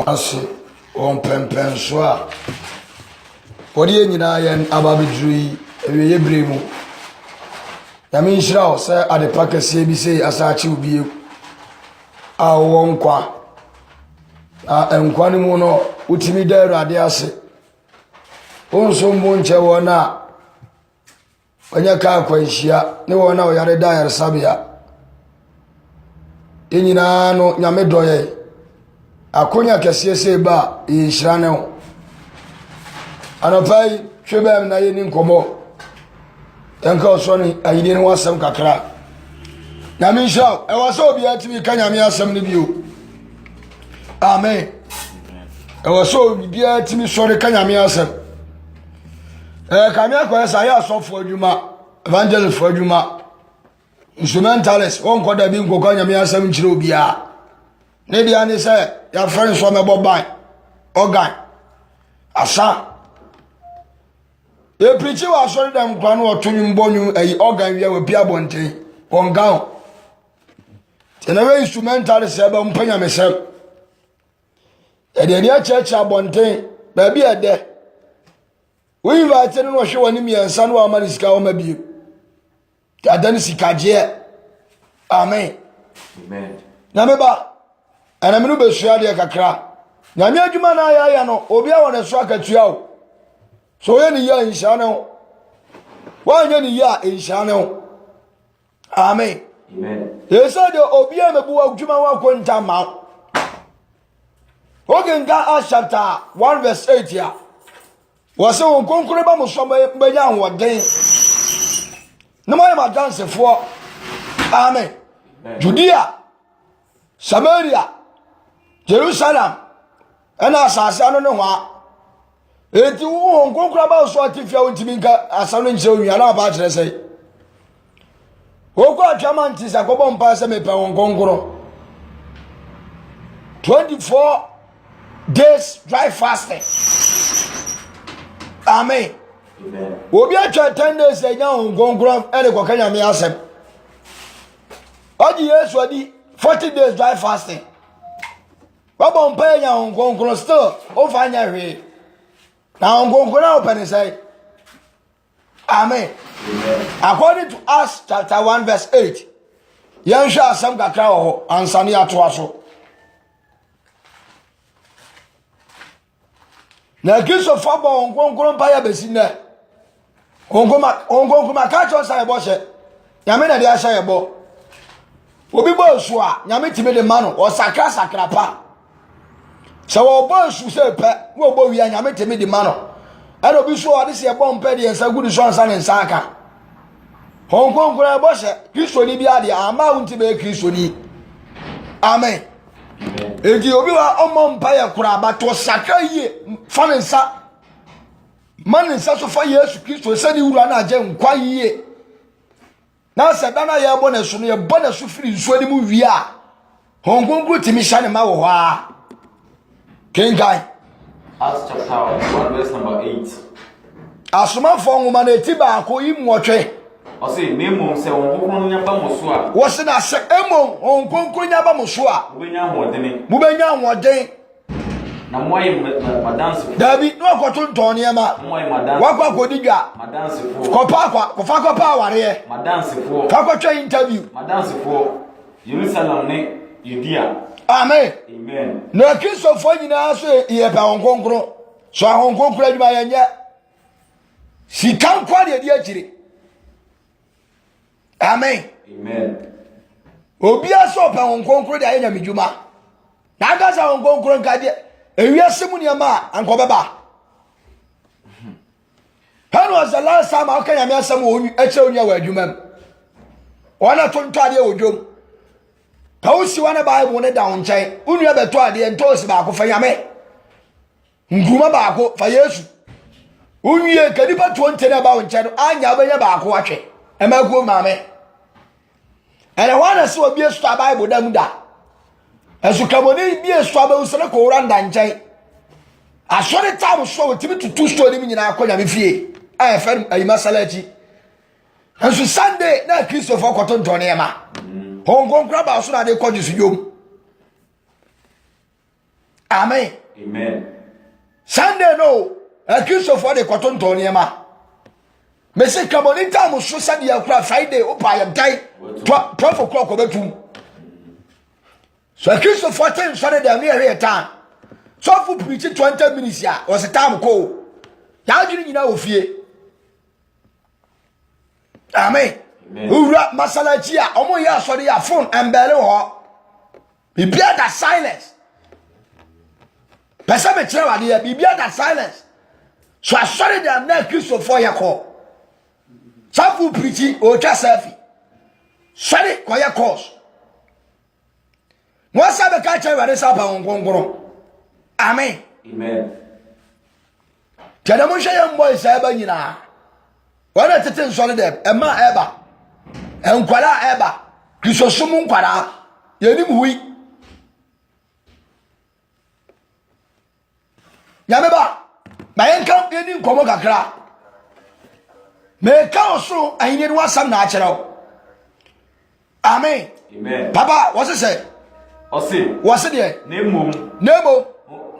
ase on pempen so a wodi nyina yen ababedui ewiye bremu ya me nshira o se ade pakase bi sei asachi obi a wo nkwa a nkwa ni mu no utimi da Awurade ase onso mbo nche wona onye ka akwanhia ne wona o yare da yare sabia enyina no nyame doye akonya kese se ba yishira ne ho anopai twebem na yeni nkomo enka osoni ayide ne wasam kakra nyame nsha e waso obi atimi ka nyame asam ne bio amen e waso obi atimi sori ka nyame asam kame akwesa ya asofo adwuma evangelist for adwuma instrumentalist on koda bi nkoko nyame asam nchire obia ne dia ne se ya friend so mebo ban organ asa e preach wa sorry dem kwa no otonyu mbonyu ayi organ wi we pia bonten ongan tenawe instrumentalist e ba mpanya mesem e dia church abonten ba bi ede we invite no hwe woni miensa no amani sika o mabie adani sikaje amen amen na meba ana menu besua de kakra nyame adwuma na ya no obi a wona so akatua o so ye ni ya insha na o wa nya ni ya insha na o amen amen yesa de obi a mebu adwuma wa kwanta ma ogenga a chapter 1 verse 8 ya wase won konkure ba mo so banya hoden no mai ma dance for amen Judea Samaria Jerusalem ana asase ano ne ho eti wo konkure ba so atifia wontimi nka asano nche onwia na ba kire sei woko atwama ntisa ko bom pa se me pa won konkuro 24 days dry fasting amen amen obi atwa 10 days enya ongonkro ene ko kanya me asem oji Yesu adi 40 days dry fasting baba mpa enya ongonkro still o fanya hwe na ongonkro na open say amen according to Acts chapter 1 verse 8 yansha asem kakra ho ansane ato aso na Kristo fabo ongonkro mpa ya besi na ongonkro ka cho sa ebo hye nyame na de ahye ebo obi bo su a nyame time de ma no o sakra pa se wo bo su se pe wo bo wi nyame time de ma no ero bi su o de se ebo mpa de ensa gudu so ansa ne nsa aka ongonkro ebo hye Kristo ni bi ade ama wunti be Kristo ni amen egi obi wa omo mpa ya kura abato sakra yie fa ne nsa man nsa so fa Yesu Kristo se ni wura na age nkwa yie na se da na ye bo ne so no ye bo ne so firi nso ni mu wi a hongongo timi hya ne ma wo ho a kengai Acts chapter 1 verse number 8 asoma fo nwoma na eti ba ko yi mwotwe o se memo se ongonkro nya ba mo so a wo se na se emo hongongo nya ba mo so a mu benya hoden na moye madanse dabi no akoto ntone ma moye madanse wakwa kodidwa madanse fo kofa aware madanse fo fakotwa interview madanse fo Jerusalem ne Judea amen amen na Kristo fo nyina so ye pa honkonkro so honkonkro adwuma yenye sikan kwa de akire amen amen obi aso pa honkonkro de ayenya medwuma na aga sa honkonkro nka de ewiase mu niama anko beba when was the last time I can hear some who eche onya wa adwuma wana tonto ade odwom ka wo si wana bible ne da nchen unua beto ade ntosi ba ko fa yame nguma ba ko fa Yesu unwie kadipa 20 na ba nchen anya benya ba ko atwe emago mame ene wana se obi esu bible da muda esu kamoni bi esu aba usere ko randa nchen asore tam so timi tutu story mi nyina akonya me fie a fe ayi masalachi ensu Sunday na Christopher kwato ntone ema hongon kraba so na de kwaji su yom Amen. Amen. Sunday no. Kristo for the cotton toniema. Me say come on in time so Sunday Friday opa yam die 12 o'clock obetum. So Kristo for 10 Sunday dem near time. So for preach 20 minutes ya was a time ko. Ya dwini nyina ofie. Amen. Ura masalachi a omo ya sori ya phone embele ho. Bibia that silence. Pesa me kire wade ya bibia that silence. So I sorry them na Kristo for ya call. Safu preaching o cha selfie. Sorry ko ya course. Mo sabe ka kire wade sa ba ngongoro. Amen. Amen. Tia mo hwe yam boy sa ba nyina. Wana tete nsole dem ema eba. Enkwala eba. Kristo sumu nkwala. Yenim hui. Yameba. Bayen kan eni nkomo kakra. Me ka oso ayin ni wasam na akere. Amen. Amen. Papa, what is it? Osi. What's it there? Nemo.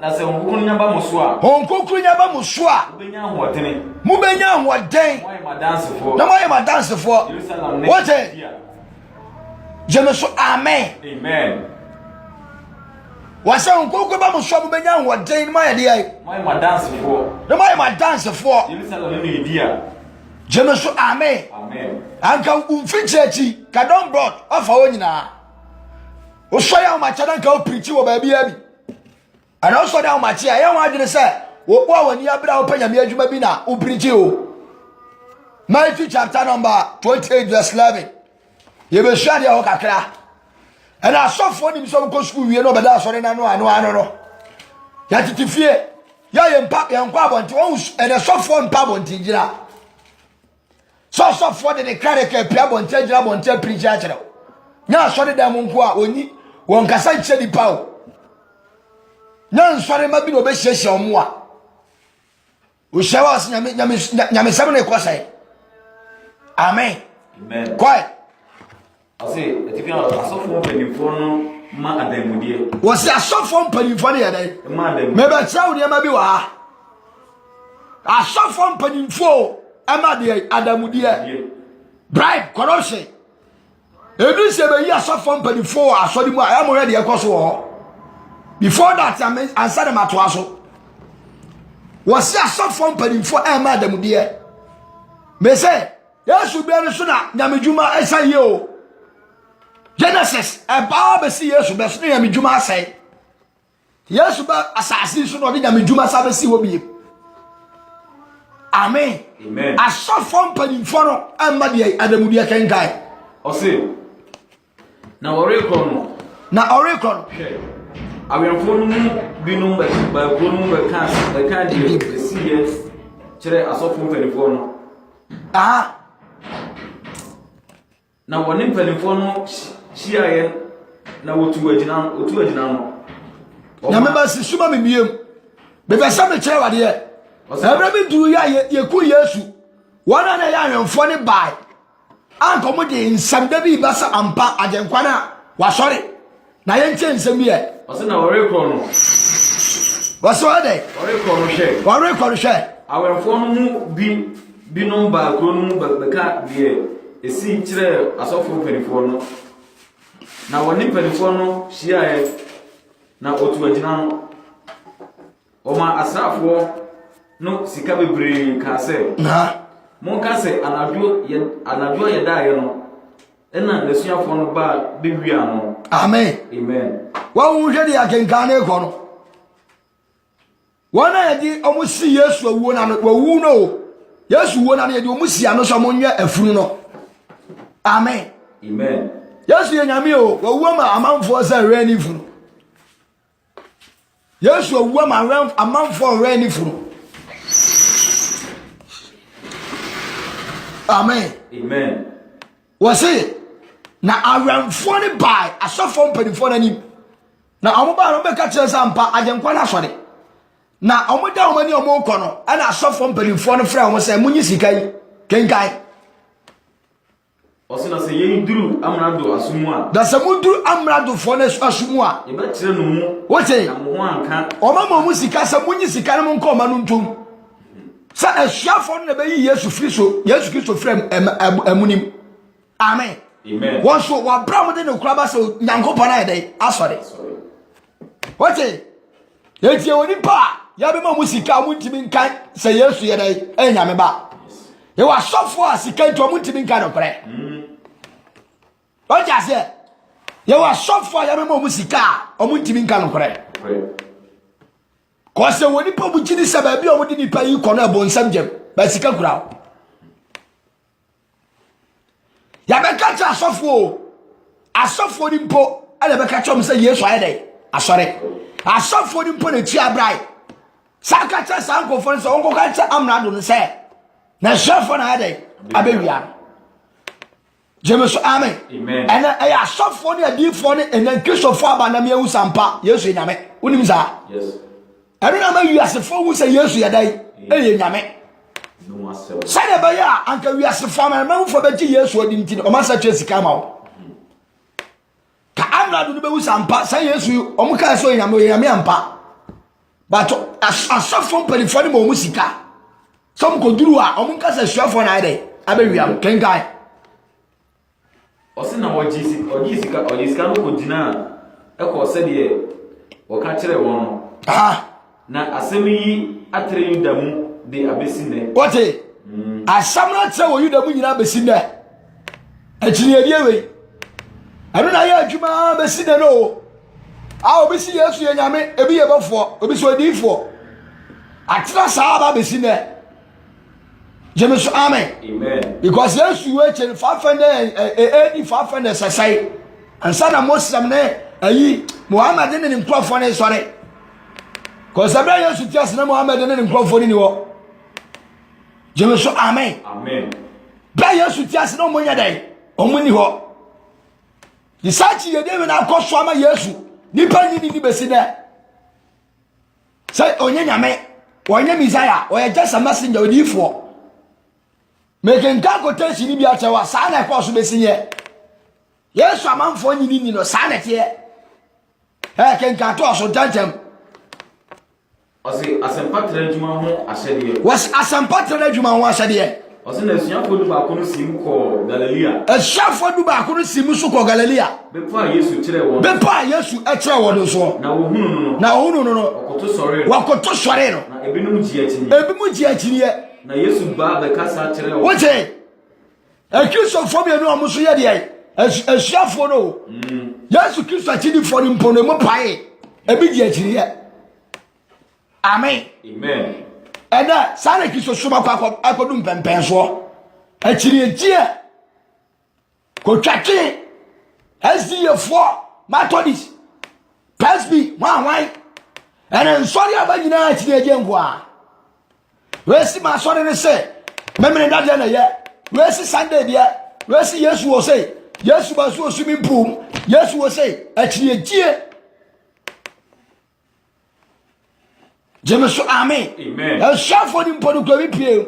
Na se onkukuru nyamba muso a. Onkukuru nyamba muso a. Ubenya hoɔdene. Mu benya hoɔden. Moye ma dance for. Na moye ma dance for. Jerusalem ne. What it? Jemeso amen. Amen. Wasa onkukuru ba muso mu benya hoɔden moye de ai. Moye ma dance for. Na moye ma dance for. Jerusalem ne idia. Jemeso amen. Amen. Anka umfichechi ka don broad ofa wo nyina. O so ya ma chana ka o preach wo ba bia bi. Ana o so da ma chi ya wa adwene se wo kwa wani abra o panya me adwuma bi na o preach o. Matthew chapter number 28 verse 11. Ye be sha dia o kakra. Ana asofo ni so ko school wie no be da sori na no no. Ya titifie. Ya ye mpa ya nkwa abonti won ene sofo mpa abonti gira. So for the credit ke pia bonte gira bonte preach a kire. Nya so de dem nko a oni won kasa nche di pa o. Nya nsore ma bi no be hyehye omo a. O hyewa as nyame sam na ekosai. Amen. Amen. Kwai. Ase etifia asofo mpanimfo no ma adamudie. Wo se asofo mpanimfo ne yedai. Ma adamudie. Me be chawo ne ma bi wa ha. Asofo mpanimfo ama de adamudie. Bribe, corruption. Edu se be yi asofo mpanimfo asodi mu a amore de ekoso ho. Before that I said them atoaso. Was asofo mpanimfo ama adamudie. Me say Yesu be no so na nyamedwuma esaye o. Genesis e ba be si Yesu be so na nyamedwuma asai. Yesu ba asasi so na de nyamedwuma sa be si wo bi. Amen. Amen. Asofo mpanimfo no ama de adamudie kenkai. Ose na orekro no. Awemfo no binum ba kronum ba kan de sie kire asofo mpanimfo no. Ah. Na woni mpanimfo no hyiaye na otu agina no. Na me ba si suma me miem. Be be sa me kire wade e. Ebra bi duru ya yeku Yesu. Wana na ya awemfo ne bai. Anko mo de nsam da bi ba sa ampa agenkwa na wa sorry. Na ye nche nsam bi e. Ose na orekro no. Waso ade. Orekro no hye. Awemfo Awemfo no mu binum ba kronum ba ka de esi kire asofo mpanimfo no. Na woni mpanimfo no hyiaye na otu agina no. Oma asrafo no sika bebre ka se na mon ka se anadwo ye da ye no ena nesuafo no ba bewia no. Amen. Amen. Wa wu hwe de akenkan na ekọ no. Wana ye di omusi Yesu awuo na no wu no. Yesu wo na ye di omusi ano so monwe afuru no. Amen. Amen. Yesu ye nyame o wu ma amanfo se reni furu. Yesu wu ma amanfo reni furu. Amen. Amen. Wase na awemfo ne bai asofo mpanimfo na nim. Na omoba no be ka kire sampa agenkwa na sore. Na omoda omani omokọ no ana asofo mpanimfo no frɛ omo sɛ munyi sika yi kenkai. Osina se ye duru amrado asumwa. Da se muduru amrado fo na asumwa. E ba kire no mu. Wote. Na mo ho anka. O ma mu sika se munyi sika na mo nko ma no ntum. Sa ahyiafo no na be yi Yesu Kristo frem amunim. Amen. Amen. Won so wa bra mo de no kura ba se Nyankopon na yede asore. Wote. Yeti oni pa ya be ma mu sika mu ntimi nkan se Yesu yede enyame ba. Ye wa sofo asika nto mu ntimi nkan no kore. Oja se ye wa sofo ya be ma mu sika omu ntimi nkan no kore. Ko se woni pa bu gini se ba bi o mu di nipa yi kono abo nsam gem ba sika kura. Ya be ka cha asofo ni mpo ale be ka cha se Yesu ayede asore. Asofo ni mpo na ti abrai. Saka cha sanko fo so onko ka cha amrado no se na shafo na ayede abewia. Jemeso amen. Amen. And I asofo ni adifo ni enen Kristofo abanam ye usampa Yesu nyame. Unim za? Yes. Enu na ma wiasefo wu se Yesu yedai eye nyame. No asem. Sane ba ya anka wiasefo ma wu fo be ji Yesu odi nti o ma sa twesika ma wo. Ka amrado no be wu sampa sa Yesu o mu ka so nyame ampa. But asofo mpelifo ni mo mu sika. Som ko duru a o mu ka sa suafo na ade abewiam kenkai. Osina ojisika no ko dina e ko se de o ka kire won. Na asem yi atre yudamu de abesine. Wote asam na tre wo yudamu nyina abesine. Akini ewe. Anu na ya adwuma abesine no. A obisi Yesu ye nyame ebi ye bofo, obisi odifo. Atra sa aba abesine. Jemeso amen. Amen. Because Yesu we chen 500 sasai. Ansa na Muslim ne ayi Muhammad ne ni mkrofo ne sore. Cause abia Yesu ti asena Muhammad ne ni mkrofo ni wo. Jemeso amen. Amen. Ba Yesu ti asena mo nya dai. Omuni ho. Di sachi ye de na akoso ama Yesu. Nipa ni besi ne. Say onye nyame, onye Messiah, oye just a messenger odifo. Making quotation ni bi achewa sa na ekoso besinye. Yesu amanfo nyini ni no sa na tie. Kenka to so tantem. Osi asempatre adwuma ho ahyede. Was asempatre adwuma ho ahyede. Osi na suafo du ba ko no sim ko Galilea. Suafo du ba ko no sim so ko Galilea. Bepa Yesu kire won. Bepa Yesu kire won so. Na wo hunu no. Na wo hunu no. Wakoto sore no. Na ebinom ji akini. Ebimu ji akini. Na Yesu ba be kasa kire won. Wote. Kristofo bi no amuso ye de suafo no. Yesu Kristo akini fo ni mpo no mo pae. Ebi ji akini ye. Amen. Amen. Eda sare Kristo soma kwa akodum pempen so. Akini etie. Ko twate. SDF4 Methodist Presby wan and sorry aba nyina akini eje ngwa. We si ma sorry ne se memene dade na ye. We si Sunday dia. We si Yesu wo say Yesu ba so sumi pum. Yesu wo say akini etie. Jemeso amen. Amen. El shafo ni mpodu ko bi pie.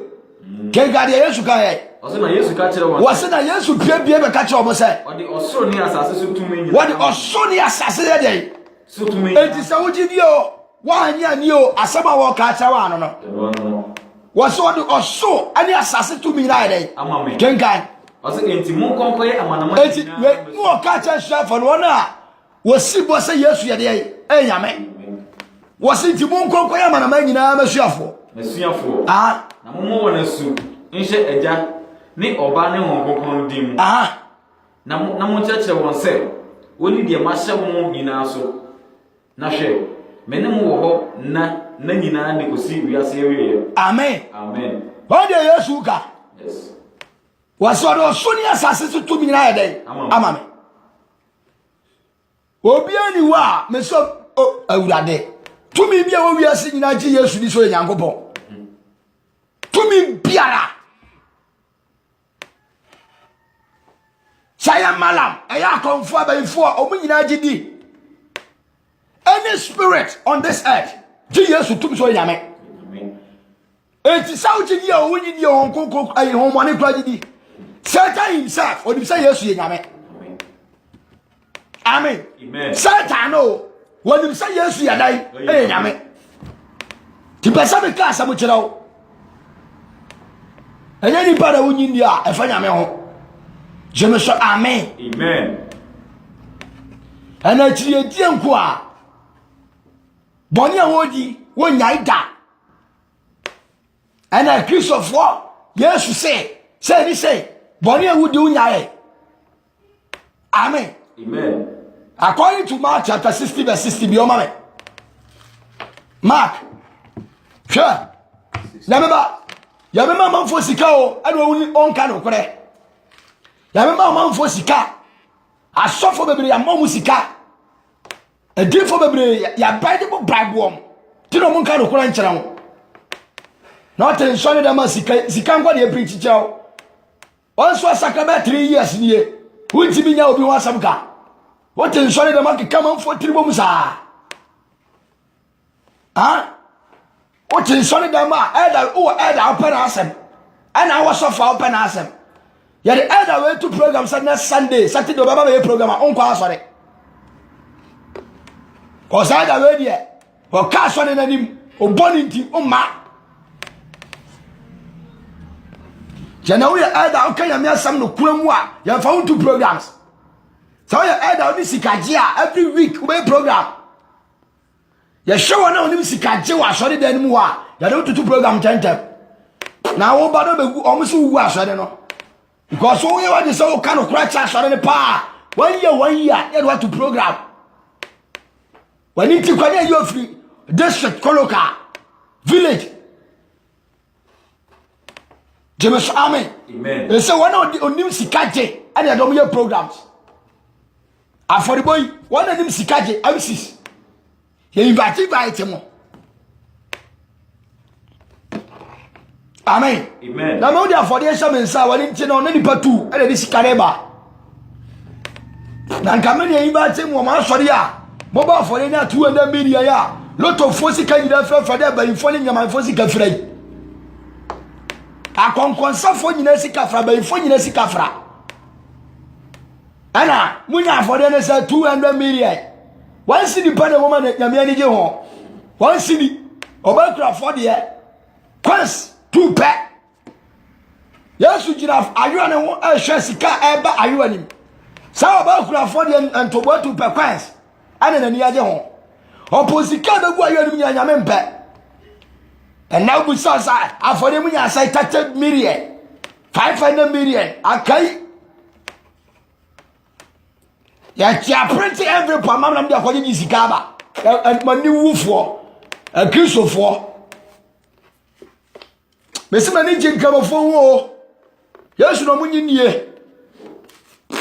Kenga dia Yesu ka ye. Osina Yesu ka kire won. Wasina Yesu pie be ka kire omo say. Odi osoro ni asase so tumi nyina. Wadi osoro ni asase ye dey. So tumi. Enti sa wuji di o. Wa anya ni o asema wo ka kire wa no no. Waso wadi osoro ani asase tumi na dey. Amame. Kenga. Osi enti mun konkoye amanama. Enti we no ka kire shafo no na. Wosi bo say Yesu ye dey. Enyame. Wosi ti mun konkoye amanama nyina masuafo. Masuafo. Ah. Na mo wona su. Nche eja ni oba ne won konkon dim. Ah. Na mo kyekye won se woni de ma hye mo nyina so. Na hwe. Mene mo wo ho na nyina ne kosi wiase wiye. Amen. Amen. Wadi Yesu ka. Yes. Wasodo soni asase so tumi na yede. Amame. Obi ani wa me so awurade. Tumi bia wo wiase nyina ji Yesu ni so Nyankopon. Tumi biara. Saya malam, eya konfo abayifo omu nyina gidi. Any spirit on this earth, ji Yesu tumi so nyame. Amen. Enti sa wo gidi o wonyi di o konko ayi homane kura gidi. Satan himself onim say Yesu ye nyame. Amen. Amen. Satan no onim say Yesu ye dai e nyame. Ti pesa be ka asamo kire wo. Enya ni para wonyi ndia e fa nyame ho. Je me sois amen. Amen. Ana chiri edie nko a boni a wodi wonyai da. Ana Christopher Yesu say boni a wodi wonyai. Amen. Amen. According to Mark chapter 60 verse 60 be o mame. Mark. Sure. Yamema manfo sika o ade woni onka no kore. Yamema manfo sika. Asofo bebre ya mamu sika. Edifo bebre ya Bible Bible. Ti no monka no kore nkyere ho. Na o tell shone dem sika ngwa de preach chao. Onso sakaba 3 years nie. Wunti bi nya obi ho asam ka. O tell shone dem akeka manfo tiribom sa. Ah? O tell shone dem elder open asem. And I was so far open asem. Ya the elder way to program next Sunday, Saturday baba be program on kwa sorry. Ko sa da we die. O ka so ne nanim, o boni nti o ma. Jana we elder o kan ya me asam no kuramu a, ya fa to programs. So ya elder o ni sikaje a every week we program. Ya show na o ni sikaje wa sorry dan mu a, ya do to program tentem. Na wo ba do be o mo so wu asore no. Because so we want to say kind of crash sorry the pa 1 year you want to program when it kwanya you free district koloka village James amen. They say one on nim sikaje and they don't programs for the boy one of them sikaje MCs he invite him. Amen. Amen. Na mo dia for the shamansa wani nti na nipa tu e de sikareba. Na nkamani e invite mo ma sori a. Mo ba for the na 200 million ya. Lot of fosi ka yida fa da ba info ni nyama fosi ka frai. Akonkonsa fo nyina sika fra ba info nyina sika fra. Ana munya for the na say 200 million. One city pa na woman nyame ani je ho. One city obakura for the kwans two pack. Yes, you have ayuan and sika eba ayuanim. Sao about Crawford and to what 2 per coins. And then the other home. Opposika the boy you are and now we saw I for them I say 30 million 500 million. Okay. Ya pretty every per mamma de according to Zikaba and my new woof for a Christopher for. Mesi mani je nkabo fo Yesu no munyi nie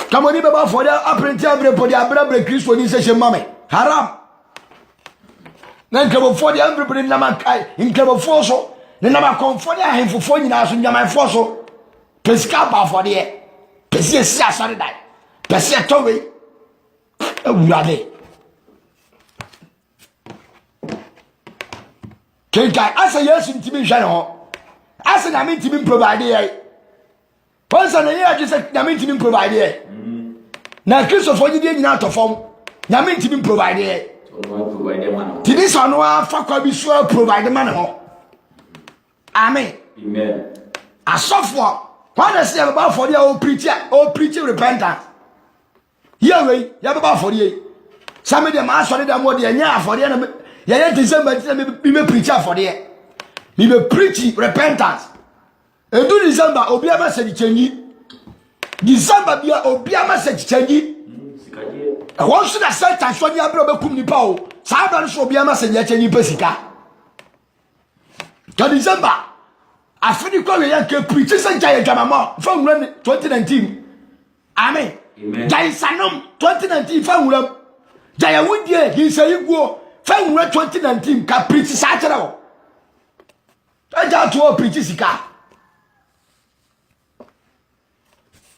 kamoni beba for there apprenti everybody abra Kristo ni se mame haram na nkabo for there everybody na mankai nkabo fo so ne na ma komfo there ahemfo fo nyina so nyama fo so pesika ba for there pesi esi asare dai pesi towe awurade kenkai asa Yesu ntimi hwa ne ho asa na me ntimi provide ye once na ye just na me ntimi provide ye na Christopher nyide nyina atofom na me ntimi provide ye tidi so no afa kwa bi so provide man ho amen asofo when say about for the o preach repentance here we ya baba for the some dem asori dem wo de nya for the na ye December me preach for the me be preach repentance. And do December obiama se chenyi. December bia obiama se chenyi. E won so da Satan so ni abro be kum nipa o. Sa abro so obiama se chenyi pesika. Ka December afini ko we yan ke preach se jaye dwamama from 2019. Amen. Jaye sanom 2019 fa wuram. Jaye wudie hi se yiguo fa wuram 2019 ka preach sa kere o. Aja to preach sika.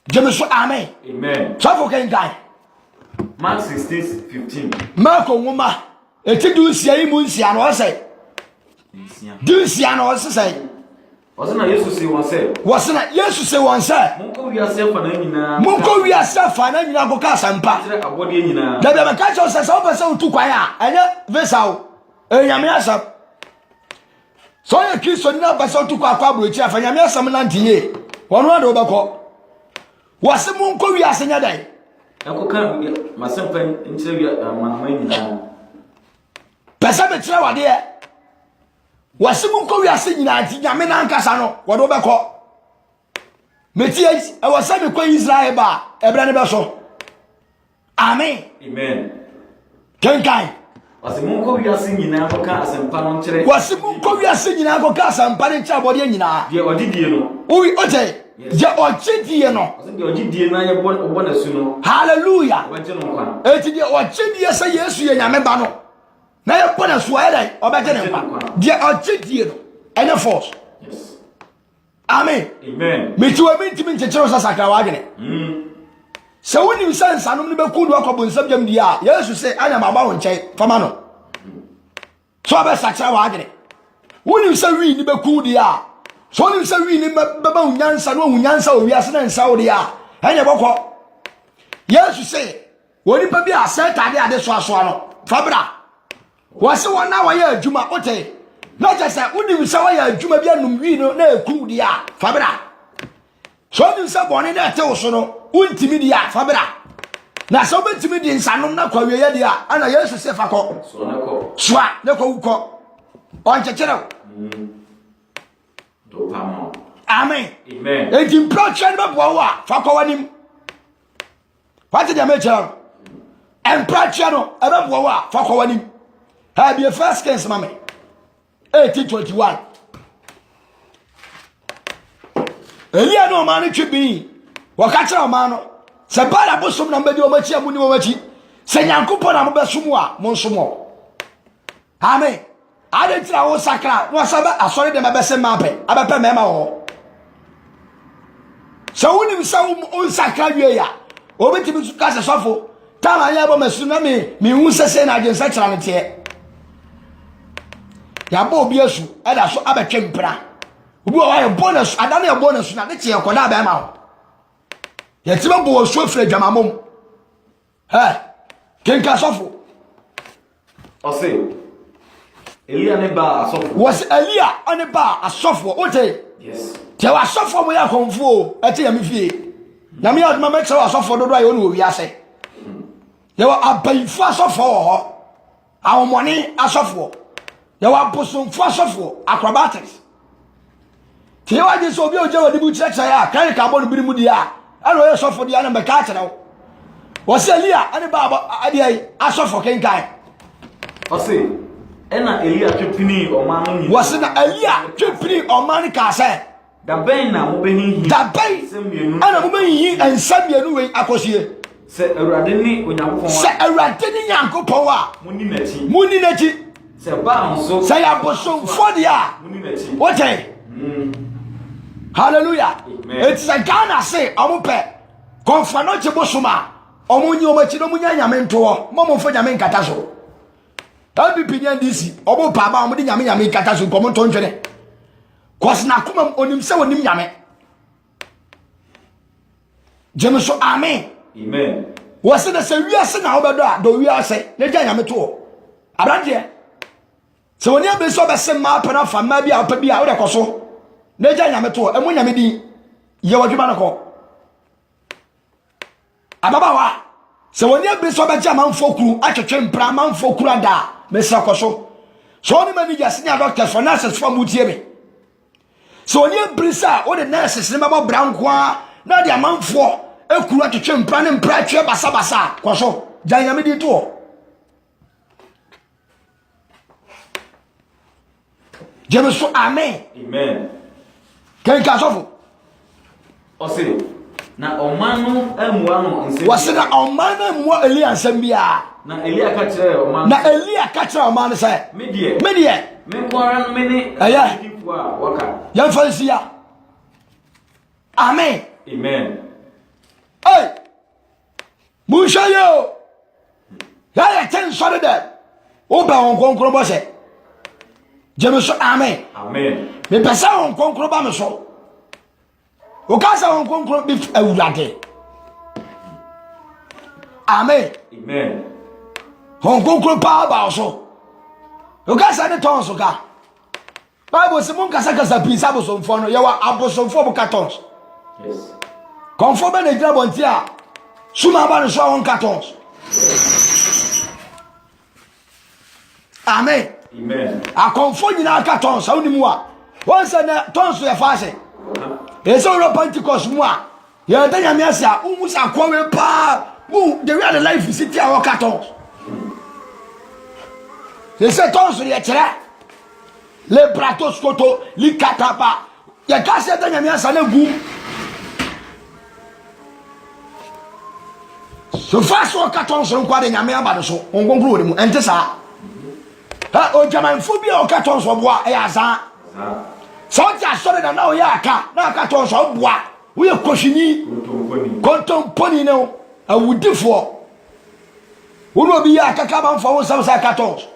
James amen. Amen. So for can die. Mark 16:15. Mark onwuma eti du sia yi mu sia no say. Du sia no say. Wasna Yesu say one say. Wasna Yesu say one say. Munko wiase fa na nyina. Munko wiase fa na nyina go ka sampa. Kire abode nyina. Da be ka cho se so pese otu kwan a enye vesaw. Enyame asam. So ye Kristo ni na pese otu kwa kwa brochi afa nyame asam na ntinye. Wono ade obekọ. Wase munko wiase nya dai. Ekoka masempa nchire wi manama nyina. Pese be tire wade e. Wase munko wiase nyina nti nyame na nkasa no wode obekọ. Metie e wase me kwa Israel ba ebra ne be so. Amen. Amen. Kenkai. Wase munko wiase nyina ko ka asempa no nchire. Wase munko wiase nyina ko ka asempa ne nchire abode nyina. Die odidie no. Uwi oje. Je ochidie no. Wase die odidie na ye bona su no. Hallelujah. Obaje no kwa. Eti die ochidie se Yesu ye nyame ba no. Na ye bona su aye dai obaje ne kwa. Die ochidie no. Any force. Yes. Amen. Amen. Mituwa mintimi nchechero sa sakra wagene. Se woni nsansa no be kudu akobo nsam jam dia Yesu se anya mama wo nche fama no. So be sakra wagene. Woni nsa wi ni be kudu dia. So woni nsa wi ni be ba unyansa no unyansa o wiase na nsa o dia. Anya bokọ. Yesu se woni pa bi aseta de ade so aso no. Fabra. Wase wona wa ya adwuma ote. Na just say woni nsa wa ya adwuma bi anum wi no na ekudu dia. Fabra. So woni nsa bone na ete wo so no. Untimi dia fabra na so betimi di nsanom na kwa wiye dia ana Yesu se fakọ So na ko. swa na ko ukọ on chechero Do pamo. amen Amen. enti mproche ne bebo wa fakọ wanim what dey make chero emproche no e bebo wa fakọ wanim ha be first Kings mame 18:21 Elia no man twibi wakachira omano se bala bosom na mbedi omachi amuni omachi se nyankopon na mobesom a monsomo amen ade tira wo sakra no asaba asori de mabese mape abepe mema wo se woni msa wo sakra wie ya obetimi su kase sofo tama ya bo masu na mi hu sese na agensa kira ne tie ya bo obi asu eda so abetwe mpra obi wa ya bonus adana ya bonus na ne tie koda ba ma Yetiba bo so frɛ dwamamom. Kenka sofo. Ose. Elia ne ba asofo. Was Elia ane ba asofo. Ote. Yes. Te wa asofo mo ya konfuo. Ete ya mfie. Na me aduma me kyerɛ asofo dodo ayo no wiase. Ye wa abayifu asofo ho. Awomoni asofo. Ye wa bosomfu asofo. Acrobatics. Te wa je so obi oje wadi bu kyerɛ ya. Kan ka bo no biri mu dia. Ano ye sofo dia na mbeka kyerɛ wo. Wose Elia ane ba ade ai asofo kenkan. Ose. Ena Elia twepini omano nyi. Wose na Elia twepini omani ka sɛ. Da ben na mo behihi. Da ben. Ana mo behihi ensamienu we akosie. Se Awurade ni Onyankopɔn. Se Awurade ni Nyankopɔn a. Muni nachi. Se ba nso. Se ya bosomfo dia. Muni nachi. Wote. Hallelujah. It's a Ghana say omupe konfano che bosoma omunyi omachi no munya nyame nto mo fo nyame nkata so LDP nya DC obo pa ba omudi nyame nkata so komo nto ntwene kos na kuma onim se onim nyame jemeso amen wose na se wiase na obedo a do wiase na gya nyame to abrante se woni abeso obese ma pa na fa ma bi a pa bi a wo de koso na gya nyame to emu nyame di ye wadwuma nako ababawa se woni abeso ba gya manfo kuru atwetwe mpra manfo kuru ada mesra koso so ni managers ni doctors for nurses for mutie me so woni abrisa o de nurses ni baba branko a na de manfo ekuru atwetwe mpra ne mpra atwe basa basa koso gya nyame di to jemeso amen kenka sofo Ose na omano amuano nse. Wase na omano amuo Elia nsem bia. Na Elia ka kire omano. Na Elia ka kire omano say. Medie. Me kwara me ni difu a waka. Yan fansia. Amen. Hey. Mushayo. Ya ten sore de. O ba won konkro bo se. Jemeso amen. Amen. Me pesa on konkro ba me so. O ka sa on konkro bi awurade. Amen. Amen. On konkro pa ba so. O ka sa ne ton so ka. Bible se mon kasa kasa pisa bo so mfo no ye wa abosomfo bo katons. Yes. Konfo be na gira bonti a. Suma ba no so on katons. Amen. Amen. A konfo nyina katons sa onimu a. Won se na tons ye fa se. Eso ro Pentecost mu a. Ye da nyame ase a umu sa kwa we pa. Mu the real life is it a katons. Ye se tons ye kire. Le bratos koto li katapa. Ye ka se da nyame ase na gu. So fast o katons ro kwa de nyame aba so. Onkonkuru mu ente sa. Ha o jaman phobia o katons wo boa e azan. So ja sori na o ya aka na katons wo boa. Wo ye kohwini. Kontomponi no awudifo. Wo no bi ya aka ka ban fo wo sam sa katons.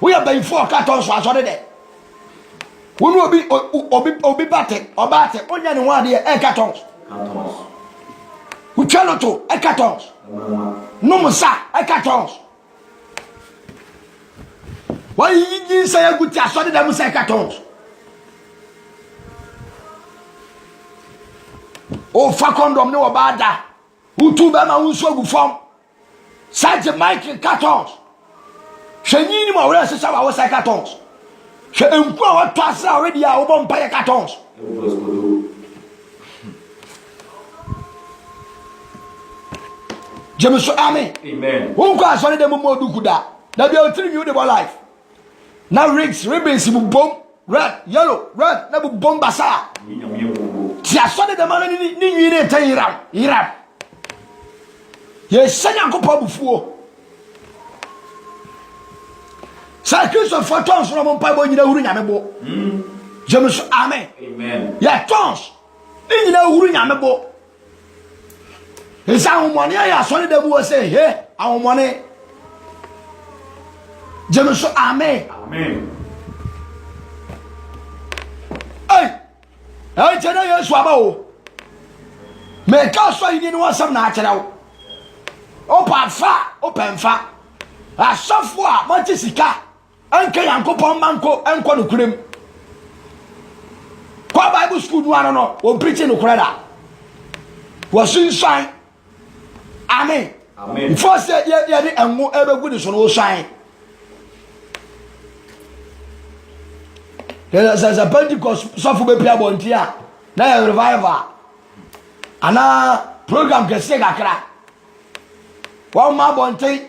Wo ye ban fo katons wo asori de. Wo no obi bate obate onya ne ho ade e katons. Wo chaloto e katons. No musa e katons. Why you say a good chance? What did I say? Cartons. Oh, fuck condom, no about that. Who two them and who so good form? Such a Michael cartons. She need more or less I was like cartons. She inquire what already are open by cartons. James Amen. Amen. Who got one of them more do good that? That be a 3 years of life. Now rigs, ribbons, bomb, red, yellow, red, never bomb basa. Tia sonne the man ni tayram. Iram. Ye senya ko pa bufuo. Sa Christ for tons from on pa bo nyina huru nyame bo. James amen. Amen. Ya tons. Ni nyina huru nyame bo. Esa homone ya sonne de bo say, "Hey, ahomone." James amen. Amen. Hey, tell you swabo. Me ka so yin ni wasam na akere wo. Open fa. Asofo a monte sika. Anka yankopon manko enko no kurem. Kwa Bible school no ano no, o preach no kurada. Wo sunshine. Amen. Amen. First ye de enwo ebegu ni so no shine. There's a Pentecost suffer be pia bontia. Na revival. Ana program ke se kakra. Wa ma bonti.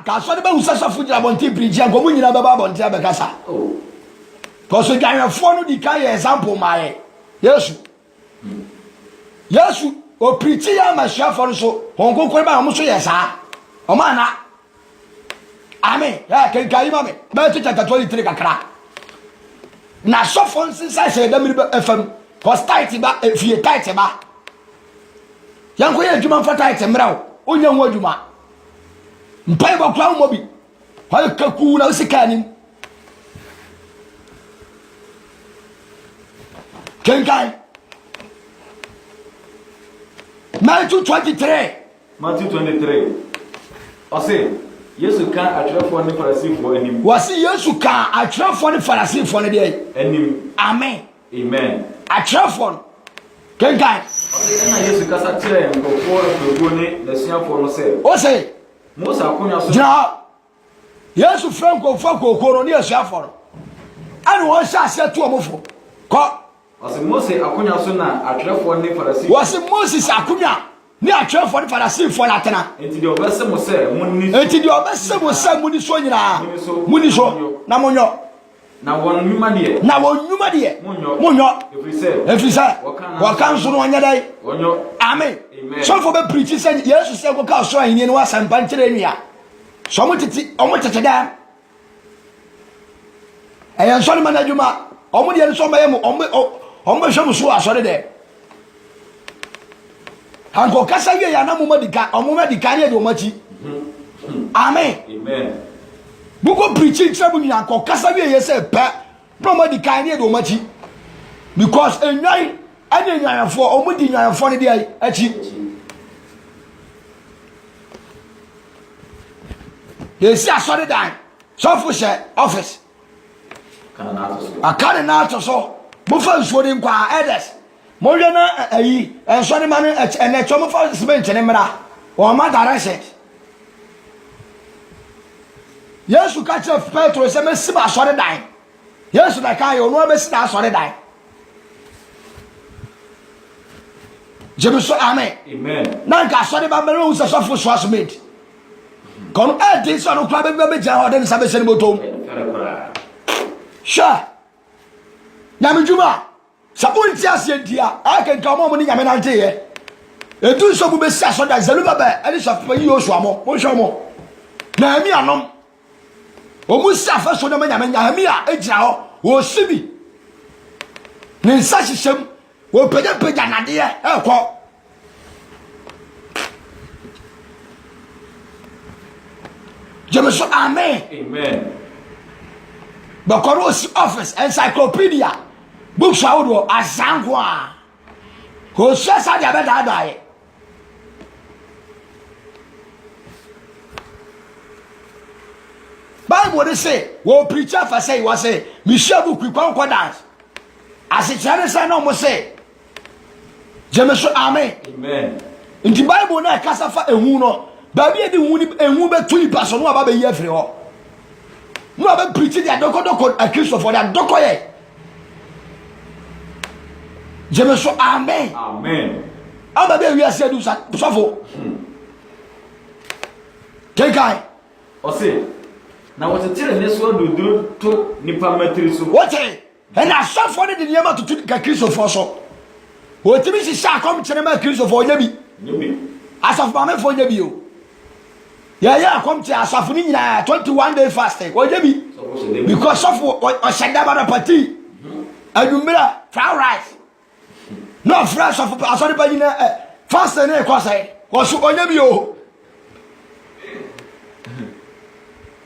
Ka so de be usa suffer jira bonti preach an ko mu nyina be ba bontia be kasa. Oh. Ko so ganfo no di kan example mae. Yesu. Yesu o preach ya ma sha for so. Hon ko ko ba mo so yesa. O ma na. Amen. Ya ke kai ma me. Matthew chapter 23 kakra. Na so fon sinsa se da mi be fam cause tight ba fie tight ba yanko ye adwuma fa tight mrawo onya ho adwuma mpai ba kwa mo bi ha kaku na usika nim kenkai Matthew 23 Ose Yesu kan atwerefo ne Farisifo anim. Wasi Yesu kan atwerefo ne Farisifo ne de anim. Amen. Amen. Atwerefo kenkai. Ose na Yesu kasa kire nkofo afego ne nasuafo no se. Ose Mose akonya so. Jina Yesu franco fo kokoro ne asuafo no. Ani won sha ase to omofo. Ko Ose Mose akonya so na atwerefo ne Farisifo. Wasi Moses akonya ni atwerefo ne Farisifo na tena. Enti de obese mo se munni. Enti de obese mo se munni so nyina. Munni so na monyo. Na won nyuma de. Na won nyuma de. Monyo. Efise. Wakan so no nya dai. Onyo. Amen. So for be preach say Yesu say go ka so ahini no asampa nkire nua. So mo titi omo tete da. Eyan so ni manajuma. Omo de so maye mo omo hwemu so asore de. Hanko kasa ye ya na mo madika omo madika ne de o machi. Amen. Amen. Buko preaching trouble nyanko kasa wie yese pe no ma di kan ne do machi because enyan anya nyanfo omudi nyanfo ne dia achi yesi asori dan so fu she office akane na to so mo fa nsuo ni nkwa elders mo hwe na ayi enso ne ma ne ene cho mo fa cement ne mra o ma direction Yesu ka che Petro se me si ba sori dan Yesu na ka yo no be si da sori dan Jebuso amen na ka sori ba me no se so fu so cement kono e din so no kla be ja ho den sabe se ni botom sha na me juma sa unti asientia aka nka mo ni nyame na nte ye edu so bu be si aso da zalu baba ani so fa yi osu amo mo hwe mo na mi anom omu si afa so na me nyame a egira ho wo sibi ni nsa hyehyem wo pega nade ye ekọ Jemeso amen Bakorosi office encyclopedia books awdo asankwa ho sesa dia be dadaye Bible dey say wo preacher for say was say Michel book kwa dance as it say no mo say Jemeso amen Nti Bible na kasa fa ehu no ba bi edi ehu be tuli paso no aba be ye free ho no aba preach dia doko accuse for dia doko ye Jemeso amen aba be wi ase du sofo Kekai o say na wotetere ne so dodoro to nipa matiri so wote na sofo ne de niam to ka Christopher so wotimi si sha kom kire ma Christopher nyabi asaf ma me fo nyabi o ya kom ti asaf ni nyina 21 day fasting o nyabi because of o sheda ba party adumira fried rice no fresh of asori ba nyina fasting ne ko sai ko so o nyabi o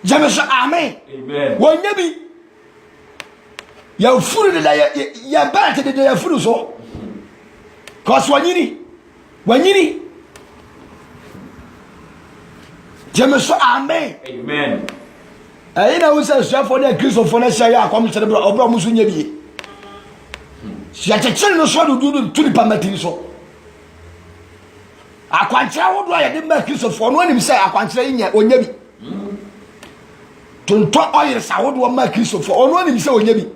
Jemeso amen wo nyabi ya furu de ya bate de ya furu so cause wanyini Jemeso amen na we say so for the Christ for na say ya kom chere bro obro musu nyabi ya chechere no so do to the permit so akwanchira wo do ya de ma Christ for no anim say akwanchira nya onyabi tonto oil sa wo do ma Christ for ono anim say onyabi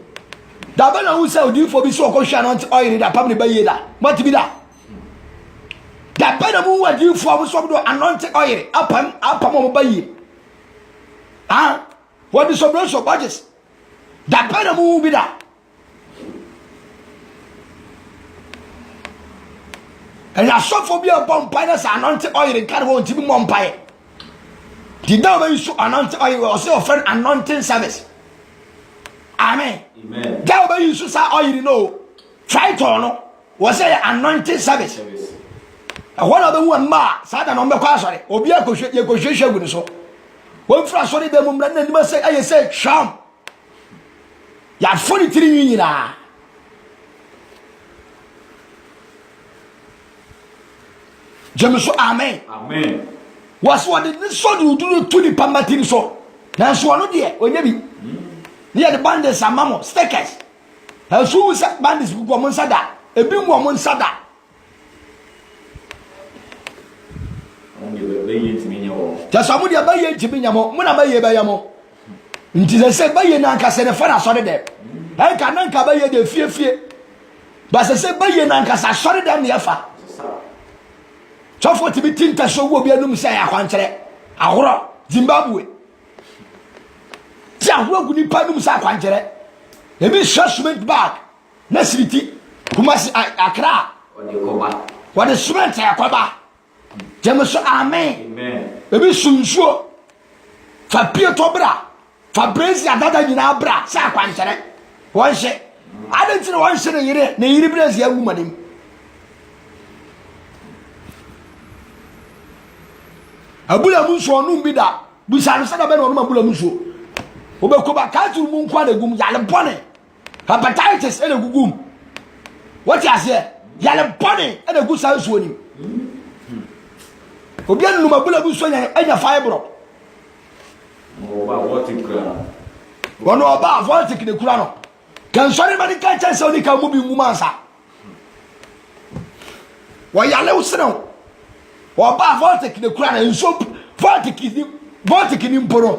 da ba na wo say odi for bi so ko hwa no oil da pam ne ba ye da mati bi da da ba na mu wa di for so do anointed oil apam mo ba ye what is so so budget da ba na mu bi da ela so for bi upon finance anointed oil kan wo nti bi mo mpai di da ba issue anointed oil or say friend anointing service amen da ba issue sa oil no try to no was say anointing service one of the one ma sada no mbekwa asore obi akohwe ye kohwehwe gu ni so won fra asore be mumra na nima say aye say sham ya foni tiri nyina Jemeso amen was what the so do to the pambatini so na so no de onyabi ne the bandits amamo stickers ha so bandits bu mo nsada ebi mo nsada just amu dia baye ntimi nyamo mo na baye ba yamo nti se baye na nka se ne fa na so de e ka na nka baye de fie ba se baye na nka sa so de ne fa so for to be tinta so wo bi anum say akwanchere ahoro Zimbabwe ti ahoro gu ni panum say akwanchere e bi shashment bag na siriti Kumasi Accra what the cement yakoba Jemeso amen e bi sunsuo fa pie to bra fa praise ya dada nyina bra say akwanchere won hye adenti won hye ne yire praise ya gu manim abula munso onu bi da busanu sada be no abula munso Obekuba katu mu nkwa na gum yale bone. Hepatitis ene gugum. What you say? Yale bone ene gu sa nsuo nim. Obi anu mabula bu so nya fibro. Oba what kura. Wono oba voltic de kura no. Kan sori mani kan chance oni kan mu bi mu mansa. Wa yale useno. Oba voltic de kura na nso voltic ni mporo.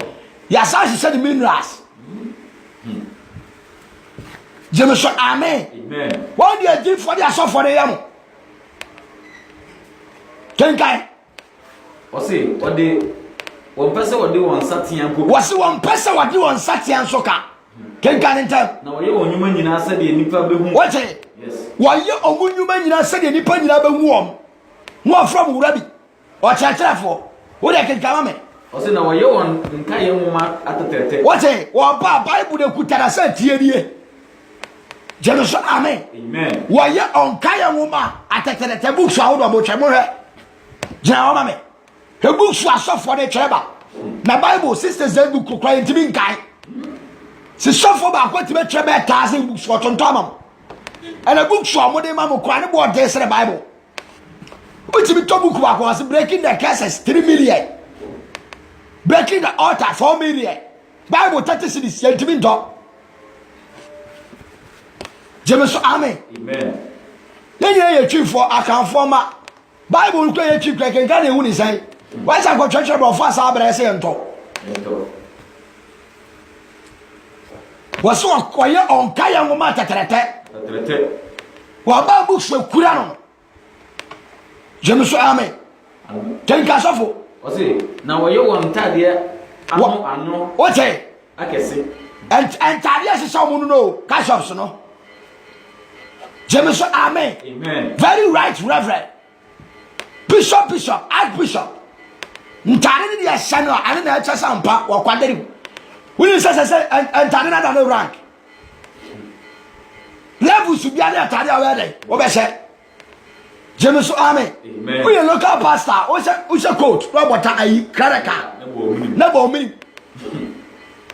Ya sa hye the minerals. James amen. Amen. What do you do for the so for the yam? Kenkai. Osi, one person won satian ko. Wasi one person wadi one satian soka. Kenkai ntem. Na oye onwuma nyina se de nipa be hu. What? Yes. Waye omunwuma nyina se de nipa nyina be hu om. Mo from wurabi. O chachirafo. Wo de kenkai me. Osi na oye won nka ye nwuma atetete. What? Wo ba Bible de kutara se tie die. James amen. Amen. Waye onka ye nwuma atetete books a wo do bo twemo he. Jina wo me. He books are so for the treba. Na Bible sisters they book kwa intimi nkai. Si so for ba kwa tibe treba 1000 books for tontomam. And a book so mo de ma mo kwa ne bo de se Bible. Utimi to book ba kwa breaking the curses 3 million. Breaking the altar 4 million. Bible 30 cities intimi ndo. James amen. Amen. Yenye ye twi for akan for ma. Bible ko ye twi kweken kan ehu ni sai. Why say go church bro for asa abere se ento. Waso akoye onka ya ngoma teterete. Wa ba book so kura no. James amen. Tenka sofo. Osi, na wo ye won tade ano. Oche. Akese. And tade se so mu no cash shops no. James amen. Amen. Very right reverend. Bishop, Archbishop. Ntare ni dia shano ane na echa sampa wa kwaderi. Wuni se ntare na da rank. Level su bia na tare awe dey. Wo be se. James amen. Amen. We local pastor, o se coach, Robert ayi karaka. Na bo mini.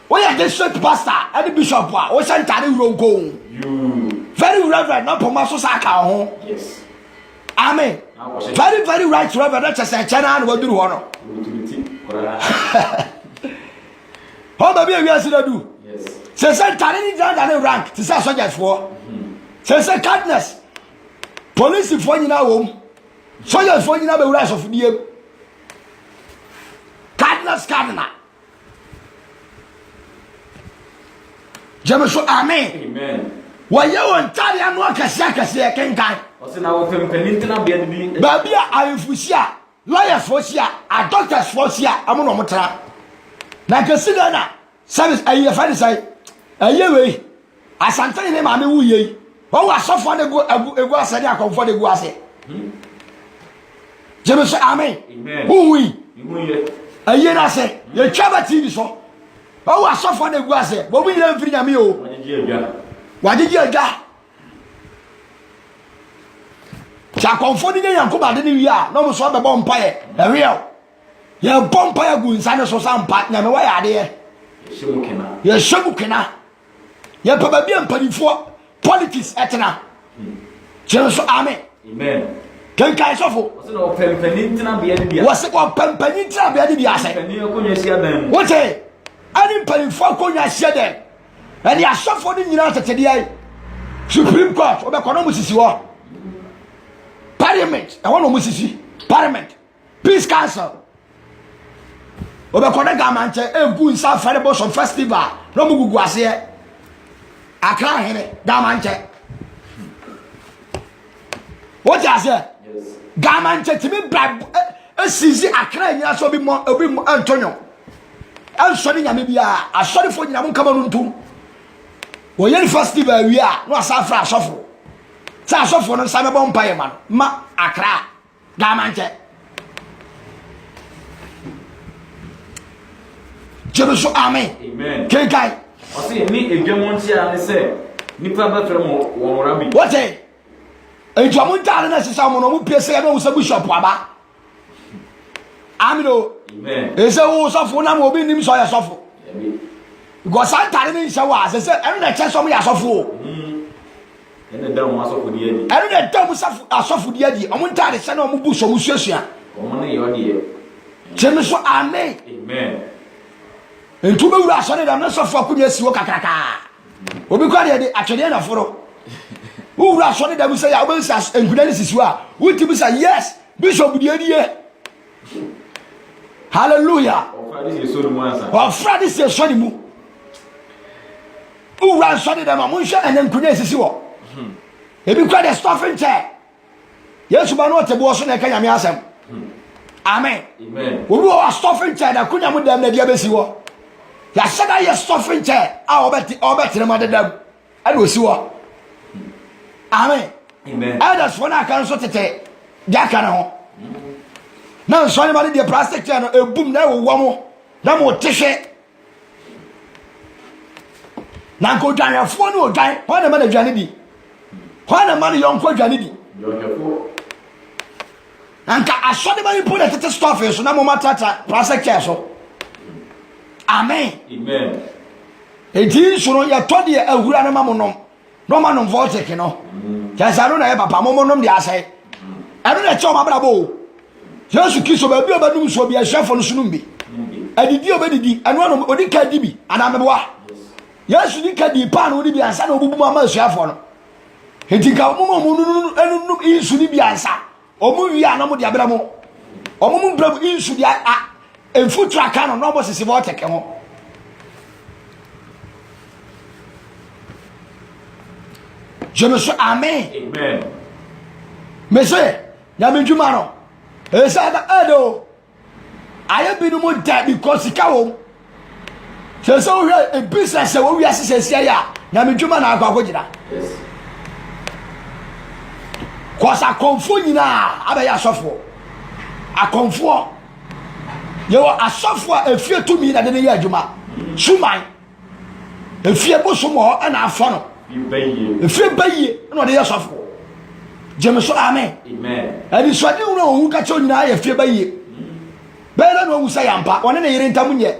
We are district pastor and bishop wa o se ntare ronko. You. Very reverend, no poma so saka ho. Yes. Amen. Very, very right, Reverend. That's a channel and what do you want? How baby, we are to do? Yes. Say, Tani down rank to say soldiers for. Say, kindness. Police for you now, soldiers for you now, the rest of the kindness, cardinal. James, amen. Amen. Why you want Talian work a circus here, can guy? Osi na wo pempenintina bia de bi. Baby, I fusia, lawyers for sia, a doctors for sia, amono motra. Na consider na service ayi fa say ayi we asantani ne ma me wuye o wa sofo na egu asade akonfo de egu ase James amen. Amen. Wuyi Wuye. ayi na se ye twaba TV so o wa sofo na egu ase bo bu nyina mfiri nyame o wagigi aga cha konfo ni yanko ba de ni wi a no mo so be bo mpaye e real ye bo mpaye gu nsane so sampa nyame wa ya de ye shemukena ye pa ba bi ampanifo politics etena Jesu amen. Amen. Kan kai sofo Wose no pempenintina bia de bia. wose ko pempenintina bia de bia ase Pempenin akonya sia dan. wote ani mpanifo akonya sia den and ya sofo ni nyina tetede ai Supreme Court obekono musisi wo Parliament e wono musisi Parliament Peace Council obekono gamanche egu nsa fere bosom festival no mugugu ase akra hene gamanche what you say gamanche timi bra esizi akra nyina so bi mo Antonio ansori nyame bia asori fo nyina mo kama no ntum wo yeri festival wi a no asafra asofo sa asofo no sabe bon paye ma akra gamanche Jesu amen. Amen. Kenkai Wose ni edwamonti a ne se nipa ba frem wo rabi. wote edwamonta na sisa mo no mo pese ya no sabu shop aba amino Amen. ese wo sofo na mo bi nim so ya sofo because antare ne nhyɛ wa se ɛno na kyɛ som yɛ asɔfo ɛna da mo asɔfo di adi ɛno na da mo asɔfo di adi ɔmo ntare hyɛ na ɔmo bu so mo suasua ɔmo ne yɛ ɔde kyɛm so amen ntu be wura asɔre dam na sɔfo akonya siwo kakraka obi kwa de atwede na foro wo wura asɔre dam sɛ ya obi sa nkuna ne sisiwo a wuti bi sa yes bishop di adi hallelujah ɔfra de sɛ sɔre mu wo wura asɔre dam a mo nhwɛ ɛna nkuna sisiwo ebi kwa de stuffing chair yesu ba no te bo so na ka nyame asɛm amen wo wo stuffing chair da kunya mo dam na dia besi wo ya sada ye stuffing chair a obeti ma dedam ade osi wo amen elders for na kan so tete dia kan ho na so ni ma de plastic chair no ebum na wo mo na mo tehwe na ko dwan fo no dwan ho na ma na dwan di ho na ma no yonko dwan di anka asode ba ni put the tete stuff so na mo matata plastic chair so amen eti suro ya todi e ahura na mamonom no manom voltic no jasaro na e papa momonom de asai ero na che o mabra bo Yesu Kristo ba bi obadum so bi ahwafo no sunum bi adidi obadidi anu no odi ka di bi anameboa Yesu di ka di pa no odi bi ansa na obubu ma ahwafo no eti ka momonom enu isu di bi ansa omu wi anam de abra mo omu bra isu di a enfutu aka no no sisi bo teke ho je me suis amen monsieur ya me djuma no esa da ado aye binu mo da because ka wo se wo hwe e business wo wi asese ya na me djuma na akwa kojira kosa konfo nyina abaya asofo akonfo yewo asofo efie tumi na de ne ya adwuma suman efie bosomo na afo no efie baye na de ya asofo jemeso amen ani so de wona ohu ka cho nyina ya efie baye bela no wusa yampa one ne yire ntamu nye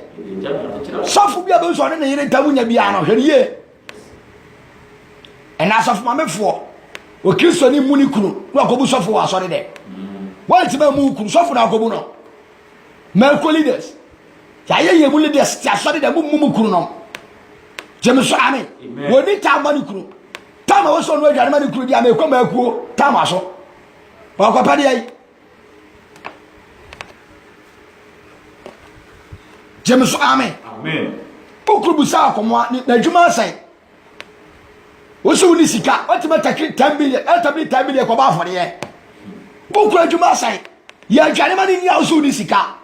sofo bia be so ne yire ntamu nya bia no hweriye ena asofo mamefo o kristo ni muni kunu na akobu sofo wa sore de wanti ba mu kunu sofo na akobu no Melco leaders. Yaye mu leaders ti asori da mu kuru no. Jemeso amen. Woni ta mani kuru. Ta ma wo so no adwane mani kuru dia me kwa makuo ta ma so. Wa kwa pade ai. Jemeso amen. Okuru busa akomo na adwuma asan. Wo so ni sika, wati ma takri 10 billion, eltabli 10 billion kwa ba afore ye. Okuru adwuma asan. Ya adwane mani ni so ni sika.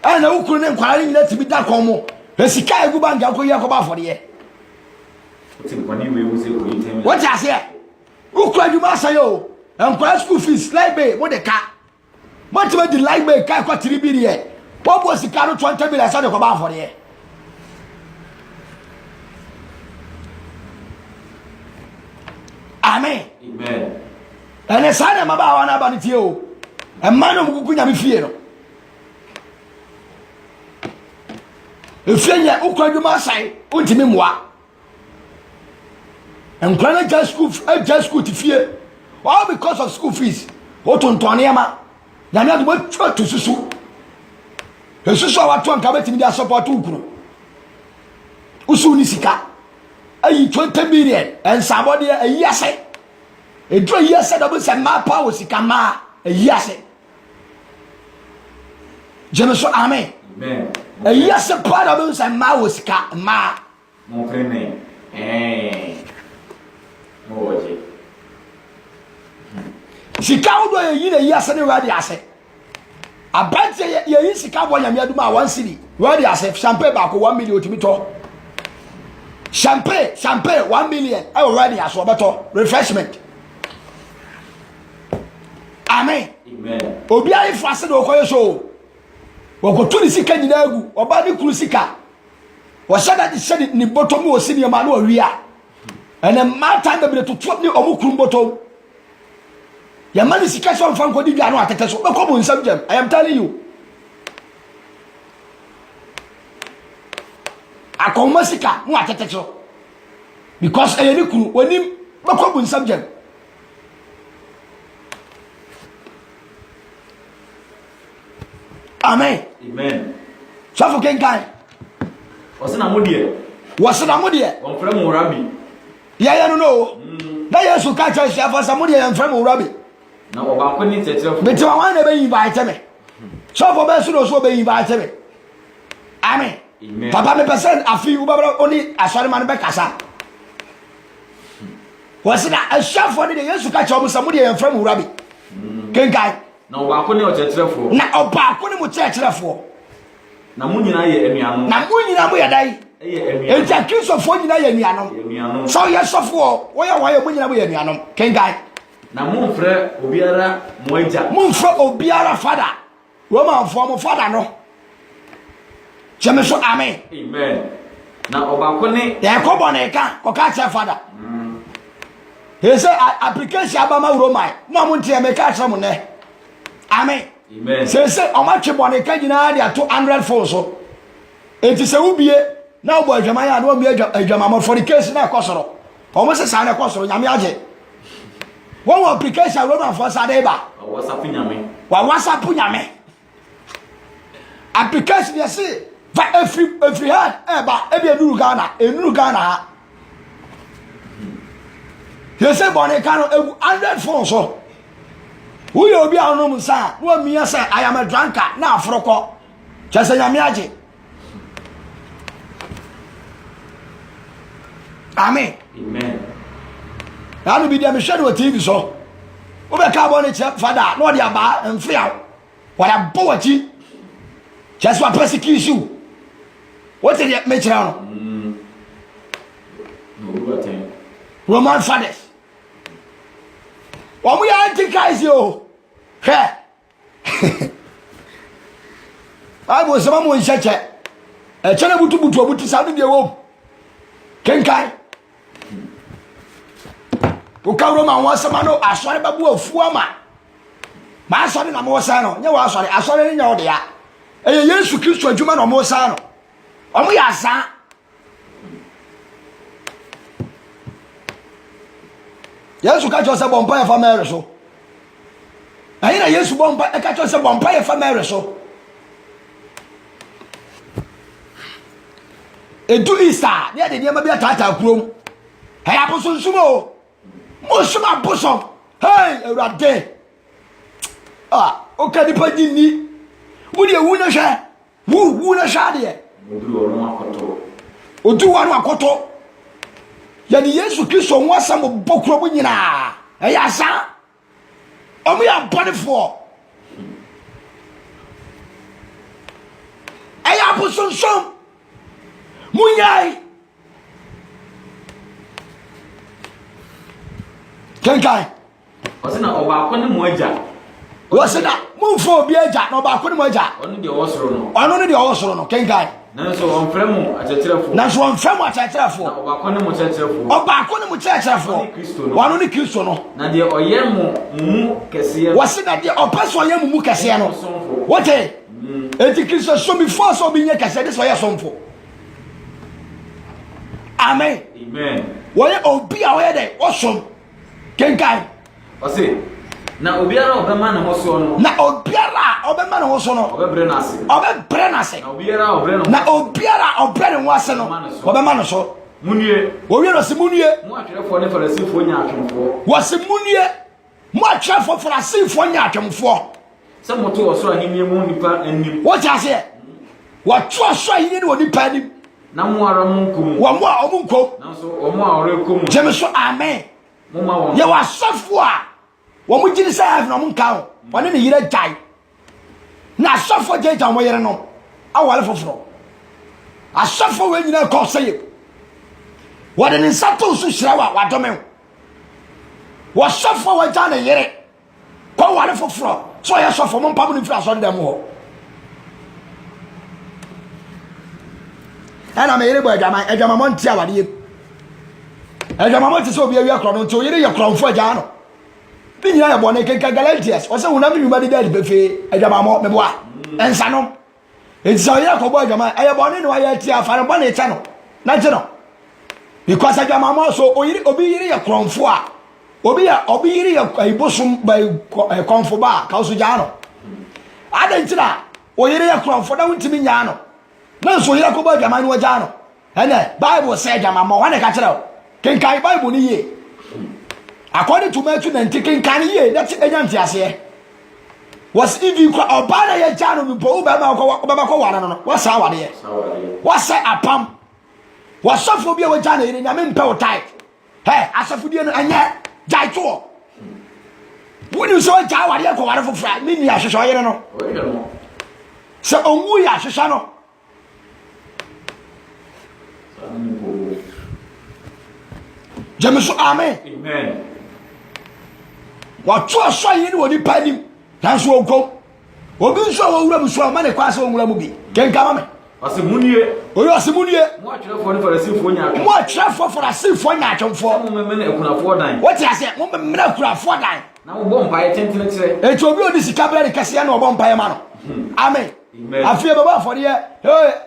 Ana ukuru ne nkwara ni nyina tibi da kon mo esika egu banga akoyi akoba afode ye what you say ukuru adwuma sayo nkwara school fees library mo de ka mo tibi di library ka ko 3 billion wo bo sika no 20 billion sa de koba afode ye amen ene sana maba wana ba ni tie o emano mukuku nya me fie no efenya ukwaduma sai untimi mwa enkrana just school tifie all because of school fees otontone yama na me ado twa to susu esusu awato anka betimi dia support ukuru usu ni sika ayi 20 million ensabode ayi ase edro yi ase da bo se ma pa wo sika ma ayi ase jemeso amen yes part of us and ma was ma mon frère moje sika wo do yi na yes ne wadi ase abante ye yi sika bo nyame aduma 1 cedi wadi ase champagne ba ko 1 million otimi to champagne 1 million I already aso beto refreshment amen obi ayi frase do ko yeso wako ni sika nyina agu oba ni kuru sika wo shada di shedi ni bottom wo sini ma na owia ene mata na bele tutu ni omu kuru bottom ya mani sika so mfa nko di bia no atete so be ko mo nsam jam I am telling you akoma sika mu atetecho because eyeni kunu onim bakobu nsam jam amen so ken kai wasina modie on frem urabi ya no na Yesu ka cha sia fa samodie ya frem urabi na obako ni tetere beti wa wan na be invite me so for be so be invite me amen papa me person afi u babra oni asori man be kasa wasina ashafo ni Yesu ka cha o samodie ya frem urabi ken kai na obako ni o teterefo na obako ni mo teterefo na munyina ye enuano na munyina mo yadai enti Kristofo nyina ye enuano so yesofo wo ya munyina mo ye enuano kengai na mumfre obiara obiara fada Roman form fada no jemeso amen na obako ni ya ko boneka ko ka che fada he say application abama Roman mo monte e me ka che mo ne amen say o ma che boneka nyina dia 200 for so enti se ubie na obo adwama ya na o mi adwama mo for the case na ekosoro o mo se sa na ekosoro nyame age won application Roman for sadeba WhatsApp nyame application ya se va every hand eba e be enuru Ghana ha you say boneka no 100 for so who you be anom sa no mi say I am a drunkard na afroko chese nyame age amen anu bi dia me hwede o TV so wo be ka bo ne che fada no dia ba mfia wa ya bo wachi chese wa persecution what did me chira no Roman fathers wa mu ya antichrist yo he abo sama mo ncheche e chene butu obuti sa do de wo kenkai o ka Roman wa sama no asore babu afu ama ma asore na mo sa no nye wa asore nya o de ya eye Yesu Kristo adwuma na mo sa no o mo ya sa Yesu ka cho se bompa ya famere so ayi na Yesu bompa e ka cho se bompa ya famere so edu Easter ne de niam bia tata kurom he abosonsumo mo suma bosom hey Ewurade o ka di pagini wo de wu na hwe wu na hwa de odu wanu akoto ya ni Yesu Kristo ho asam bokuro bu nyina ya sa omo ya bonefo ya bosonsom munyai kenkai wasina obako ni moja wasina mumfo bi aja na obako ni moja onu de owosoro no kenkai na so on fremu achecherefo na obako ni mo checherefo wanu ni Kristo no na de oyemu mumu kese wasina de opeso oyemu mumu kese no wote eti Kristo so mi fo so bi nye kese de so ye somfo amen woye obi a woye de osom kenkai ose na obiara obema na hoso no na obiara obema na hoso no obebre na ase na obiara obre no ase no obema no so munue owie no se munue mu atwerefo ne farisifo nya atwemfo wose munue mu atwerefo farisifo nya atwemfo se moto osoro ahimie mu nipa anim wo jase wo to osoro ahimie ni nipa anim na mu ara mu nkum wo mu a omunkom na so o mu a orekom jeme so amen mu ma wo ye wasafo a wo mu giri say have no mu nka ho wone ne yire jai na asafo jeja mo yire no awale foforo asafo we nyina ko sey wode ne sato su hirawa wadome wo asafo we ja ne yire ko wale foforo so ye asafo mo mpam ne fira so dem ho ana me yire bo adwama mo ntia wade ye adwama mo ti so obi awia kro no nti o yire ye kronfo aja no bi nyina ye bo ne kenka Galatians o se wona mi nyuma de dad befe adwama mo me boa ensanom enti so ye ko bo adwama aye bo ne no aye tia fa ne bo ne cha no na jeno because adwamama so oyiri obi yiri ye kronfo a obi yiri ye ibosum ba konfo ba ka so gya no adantina oyiri ye kronfo na wuntimi nya no na so yiri ko ba adwamama no gya no ene bible say adwamama wane ka kire kenkan bible ni ye according to Matthew 19 kenkan ye that enyanti ase was if you obana ye gya no mpo ba ma ko ware no what say ware ye what say apam wasofo bia wagya na yire nyame mpa wo tai asofo die no anya jai to woni so wagya ware ko ware fofra me ni ahwehwe yire no se onwu ya ahwehwe no jameso amen wa to so yire woni panim nanso okom obi nso wo wura muso ma ne kwase wo wura mu bi kenka me Asimunie. Oyo asimunie. Mo atwerefo ne farasifo nya atwe. Mo atwerefo farasifo nya atwemfo. Mo memene ekunafo dan. What you say? Mo memene ekunafo dan. Na wo bom pae tentene kire. Eti obi odi sika bra de kase na obom pae ma no. Amen. Afie baba for de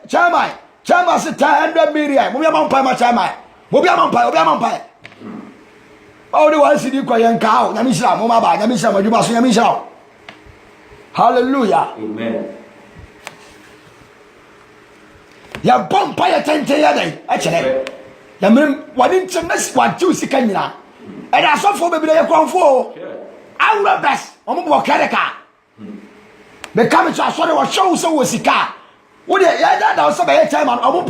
chairman. Chairman se 100 million. Mo bia bom pae ma chairman. Mo bia bom pae. O de wan sidi kwa yen ka o. Nyame hira mo ma ba, nyame hira madwuma so nyame hira. Hallelujah. Amen. Ya bompa ya tente ya dai a kire ya mem wani ntemesi wa juice ka nyina e da sofo bebere ya kwanfo awura best omo bo kereka be kam cha so de wo show so wo sika wo de ya da so be ya chairman omo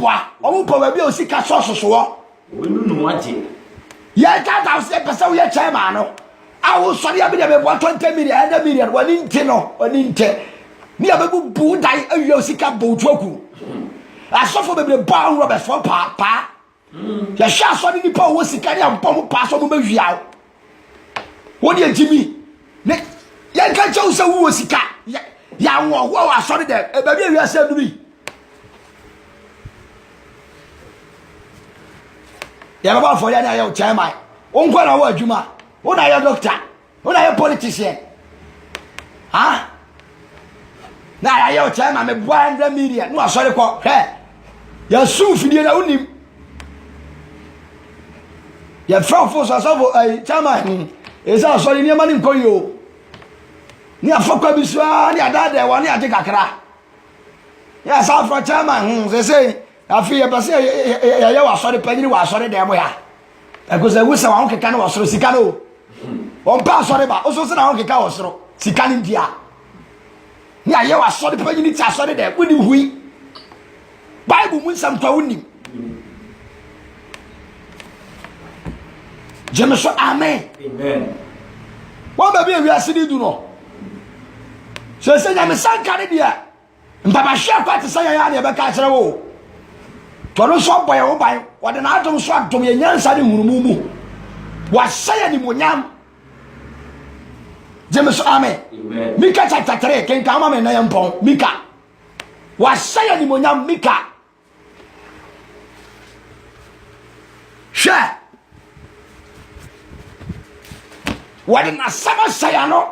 po ba bi o sika so so wo nu waje ya da so be so ya chairman no awu so ya be de be 20 million 100 million wani nte ni abebu bu dai awi o sika bo tuaku asofo bebre ba Robert for pa ya sha so ni pa wo sika ya mpom pa so mo bawia wo de jimi ne ya ka che so wo sika ya wo asori de e ba bi awia se du bi ya ba for ya na ya chairman o nkwa na wo adwuma wo na ya doctor wo na ya politician ha na ya chairman me 100 million no asori ko ya sufidie na unim ya frafo so chairman esa so ni ma ni nkoyo ni afokwa bisua ni adada wa ni ade kakra ya sa afro chairman say afi ya pase ya wa sori panyiri wa sori de mo ya because we say wa ho keka na wa soro sika no on pa sori ba o so se na ho keka wa soro sika ni dia ni aye wa sori panyiri cha sori de woni hui Bible mun sam to woni Jemeso amen wa ba bi awiase di du no so se nya me sanka ne dia mpaba hia kwate sa ya ne be ka kire wo to no so boye wo ban wo de na adom so adom ye nyansa ne hurumu wa saya ni monyam Jemeso amen Mika chapter 3 ken ka ma me na yampon Mika wa saya ni monyam Mika Sha What in a summer sayano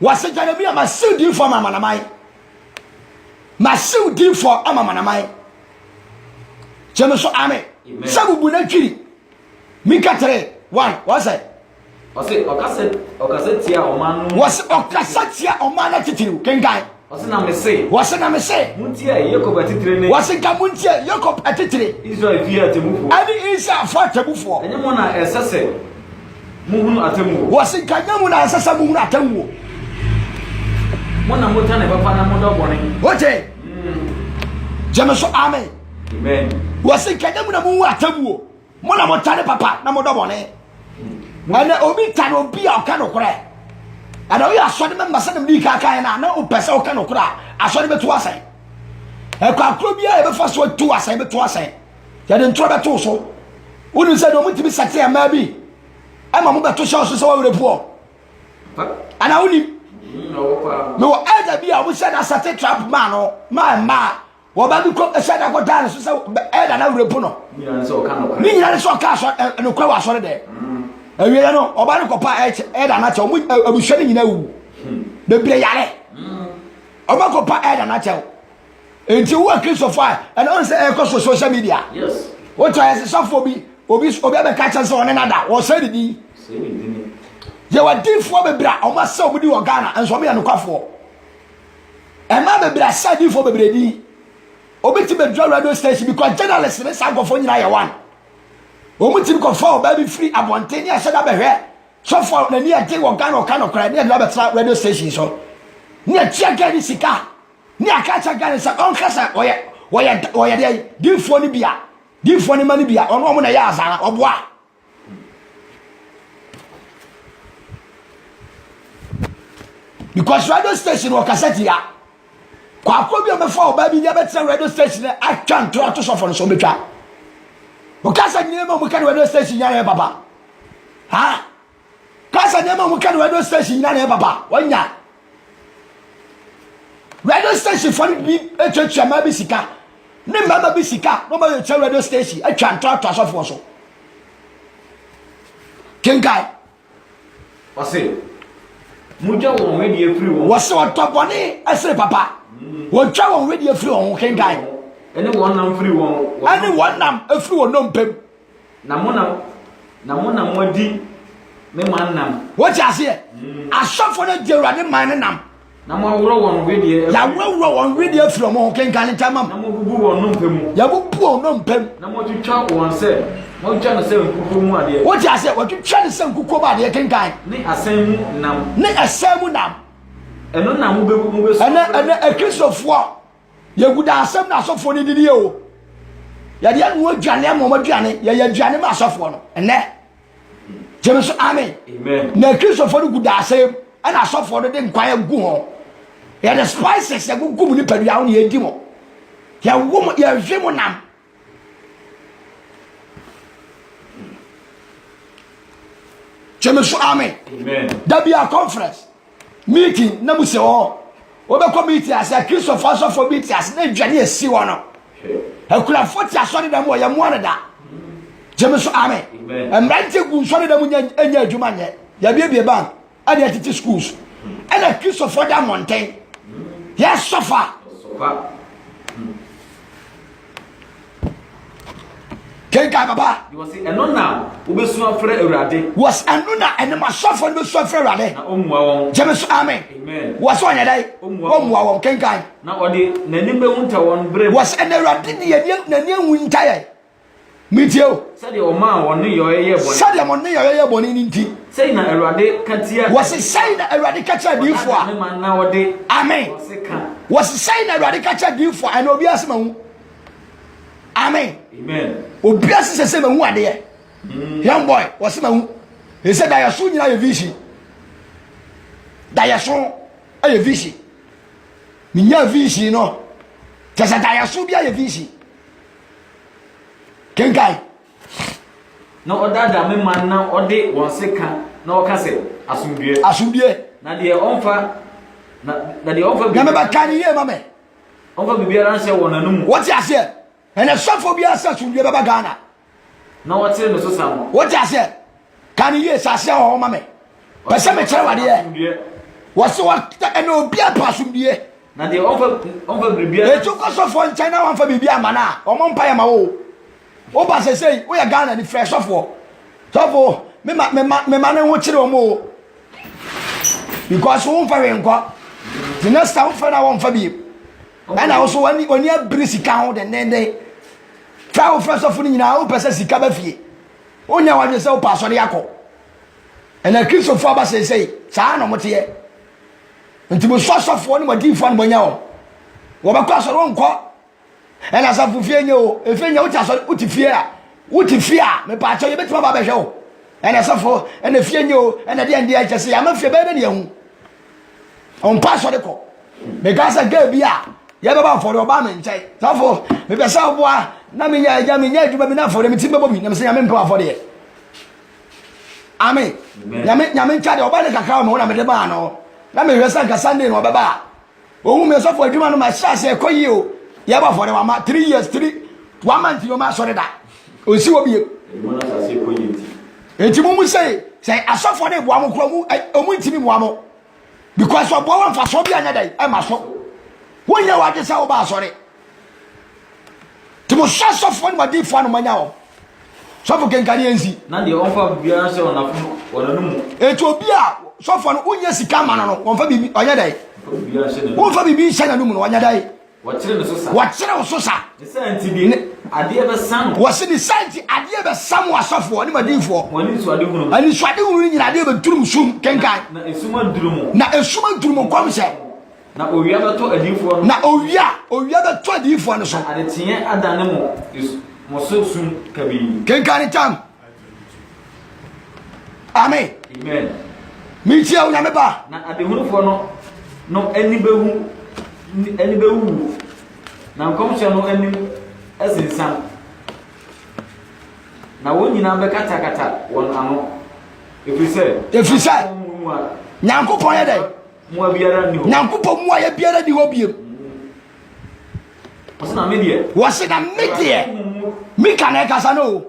was a Jeremiah Masu due for Mamanamai Masu due for Amamanamai Jemeso Ame Sabu Bunaki Mikatre 1 was it? Was it Okasetia or man? Was Okasatia or Mana Titu Kengai? Was na me say? Muntia Yakob atitre. Was it Kamuntia Yakob atitre? Israel via temufu. Ani Israel for temufu. Enye mo na esese. Muhunu atemu. Was it Kanyamu na esese muhunu atemu. Mo na mota na papa na modo bone. Oje. Jemeso amen. Amen. Was it Kanyamu na muhunu atemu. Mo na mota na papa na modo bone. Ana obi tan obi a ka no kore. Ana we asode member say dem di kaka na opese o ka no kora asode beto asan e kwa kro bia e be fa so tu asan beto asan ya de ntro beto so wonu say do mutimi sate ya ma bi e ma mo beto sha so say wa were puo ana woni no elder bia wo say na sate trap man no ma wo ba bi ko e say da ko dan so say elder na were pu no ni na so ka no ni na so ka so no kwa wa asode de awie no oba ne kopa elder na che o abuhwe ni nyina wu bebre yare oba kopa elder na che enti wo Christopher and on say e ko social media yes What try as a obi catch us on another or say the D. You were deep for the bra or must so with you Ghana and so me and for. And Mamma Bra said you for the brady. Obi to be draw radio station because journalists in the South of one. Obi to conform baby free abontania said up a hair. So for the near day or Ghana or kind of cry near radio station so. Near Chiagani Sika. Near catch a gun is on Cassa or ya deep for the beer. Deep for the money beer on woman a yaza or what. Because radio station or cassette ya. Kwakobia before baby ya better radio station I can't try to suffer so much. Because I never we can radio station ya papa. Ha? Because I never we can radio station ya papa. One ya. Radio station for me a church maybe sika. Ne mama bi sika, no ma tell radio station I can't try to suffer so. Kenkai. What's it? Muja won radio free one. What's on top one? I say papa. What travel radio free on Kenkai? Anyone nam free one. Anyone nam a free one no pem. Namona modi me man nam. What you say? I shop for the deal and man nam. Namo row on radio. Ya will row on radio from on Kenkai Tamam. Namo bubu on no pem. Ya bubu no pem. Namo to chop one say. Mo try to say kuku mu ade. What you say? What you try to say kuku ba de Kenkai? Ne asem nam. Ne asem nam. Eno na mu be ana a Christopher ye guda asem na asofo ni didi o ya de anu aduane amoma aduane ya aduane ma asofo no ene James amen na Christopher ni guda asem ana asofo no de nkwan agu ho ya the spices ya gugu mu ni padua ho ye di mo ya wo ya hwe mo nam James amen that be a conference meeting na mu se ho obe committee as a Christopher so for meeting as na dwane esi wo no akula 40 asori da mo ya mo da James amen emrante gu sori da mu nya adwuma nye ya bie ban ade atiti schools and Christopher da mountain yes sofa Kenka baba you was eno na obesu afre Awurade was anuna and ma sofa no besu afre Awurade na omwa won James amen was on yadai omwa won kenka na ode nanim be hunta won bre was an Awurade ne nani hunta ye mitio sade o ma won ne yoyeye boni sade mo ne yoyeye boni ni nti say na Awurade katia was say na Awurade katia difo a na ode amen was say na Awurade katia difo and obi asema hu amen obi asese se mahu ade young boy was mahu he said that yaso nyina ye vision that yaso aye vision minya vision no tesa that yaso bia ye vision kenkai na odada me man na ode won seka na okase asumdue na de onfa na de onfa na me ba kan ye mame onfa bibiara nse wonanum what you say and a sophobia asumdue baba Ghana na wotire no so sam what you say kan ye sase ho mame pese me kire wade ye wose what and obi apasumdue na de onfa bibiara e to ko so for China onfa bibia mana o mo mpa ye ma wo o ba say we are Ghana the fresh of war so me ma ne ho kire o mo because won fa we nko the next time fa na won fa bi and also when oni abri kan ho de nende fa o fresh of ni nyina o pese sika ba fie onya wa de se o pa so de yakọ and a Christopher ba say sa no mote ye nti mo so for ni mo di fo no nya wo ba kwa so ro nko and as a fufie nye o efenya uti aso uti fie a me pa cho ye betima ba behwe o and as for and efie nye o and de ande a chese ya ma fie be ne hu on pa so de ko me ga sa ga bi a ye be ba for de oba me nchai so for me be sa boa na me nya adwuma bi na for de me timbe bobi na me se ya me mpa for de amen nya me ncha de oba de kakra me wona me de ba no na me hwesa ga Sunday no baba o hu me so for adwuma no ma sha se koyi o yaba for them 3 years 1 month you ma sorry that o si obi enti mu say asofo de boa mo kro mu o mu ntimi boa mo because of boa fa so bia nya dai e ma so wonya wa de say o ba sorry Timo shaso fo ni madi fo no manya wo. So fo kenkani ensi. Na de onfa bia se ona fo ona no mu. Eto obi a so fo no unya sika ma no wonfa bibi onya dai. Bia se no. Wonfa bibi hye na no mu no onya dai. Wachire no so sa. Wachire wo so sa. The santi bi ade be sam. Wo se di santi ade be sam wasofo ni madi fo. Woni so ade hunu. Ani so ade hunu nyina ade be turum sum kenkan. Na esuma durumu. Na esuma durumu kwam se. Na owia beto adifo no. Na owia beto adifo no so. Ade tie adane mo so sum kabi. Kenkan tam. Amen. Amen. Mi tia wo nyame ba. Na ade hunu fo no ani bewu. Na nkomche no ani esinsan. Na won nyina be kata won ano. Efise. Nyankopon ye dai. Mo biara ni ho. Nyankopon mo ya biara di ho biem. Osina medie. Wasina medie. Mi kan e kasa no.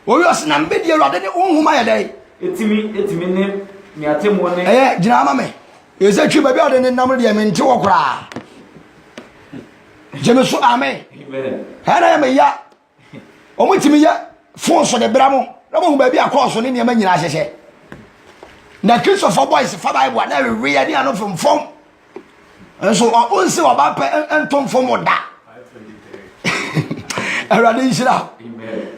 O yo sina medie Awurade ne onhuma ye dai. Etimi ne mi atemu ne. Gina ama me. Eze twi ba bi ode ne nam de me nte wo kora. Jeme so amen. Amen. Hana ya me ya. O mo timi ya fon so de bra mo. Na mo hu ba bi akọ ne ma nyina hyehye. Na Christopher boys fa Bible na we ya ni ano from so on se wa ba pe entom from oda. Awurade nhyira. Amen.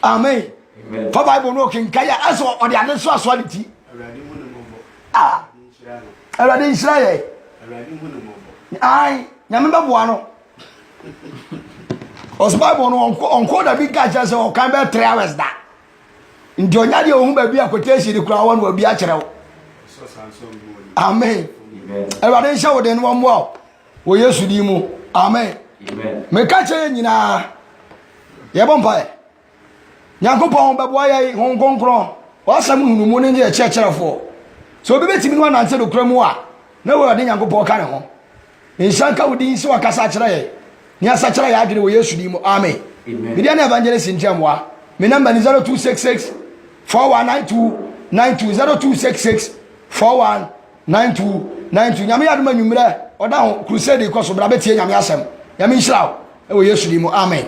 Amen. Amen. Fa Bible no kin kaya aso ode ane so aso de ti. Awurade hu ne mombo. Awurade nhyira ye. Awurade hu ne mombo. Ai, nyame ba boa no. Os Bible no onko da bi ka che se o kan be 3 hours da. Ndi onya de ohun ba bi akoteshi de kura won wa bi a kire wo. So sanso mo. Amen. Amen. Awurade nhyira wo de no mo wo Yesu di mu. Amen. Amen. Me ka che nyina ye bompa e. Nyankopon ba boa ye hon konkron. Wa sam hunu mu ne ye checherefo. So obi betimi no na nse do kura mu a na wo de Nyankopon ka ne ho. Nsanka wodi nsi wakasa kire ye. Ni asa kire ya adwene wo Yesu di mu. Amen. Amen. Me dia na evangelist ntiamwa. Me number ni 0266 4192 0266 4192 nyame yadoma nwumre oda ho crusade ko so bra betie nyame asem nyame nhyira wo e wo Yesu di mu. Amen.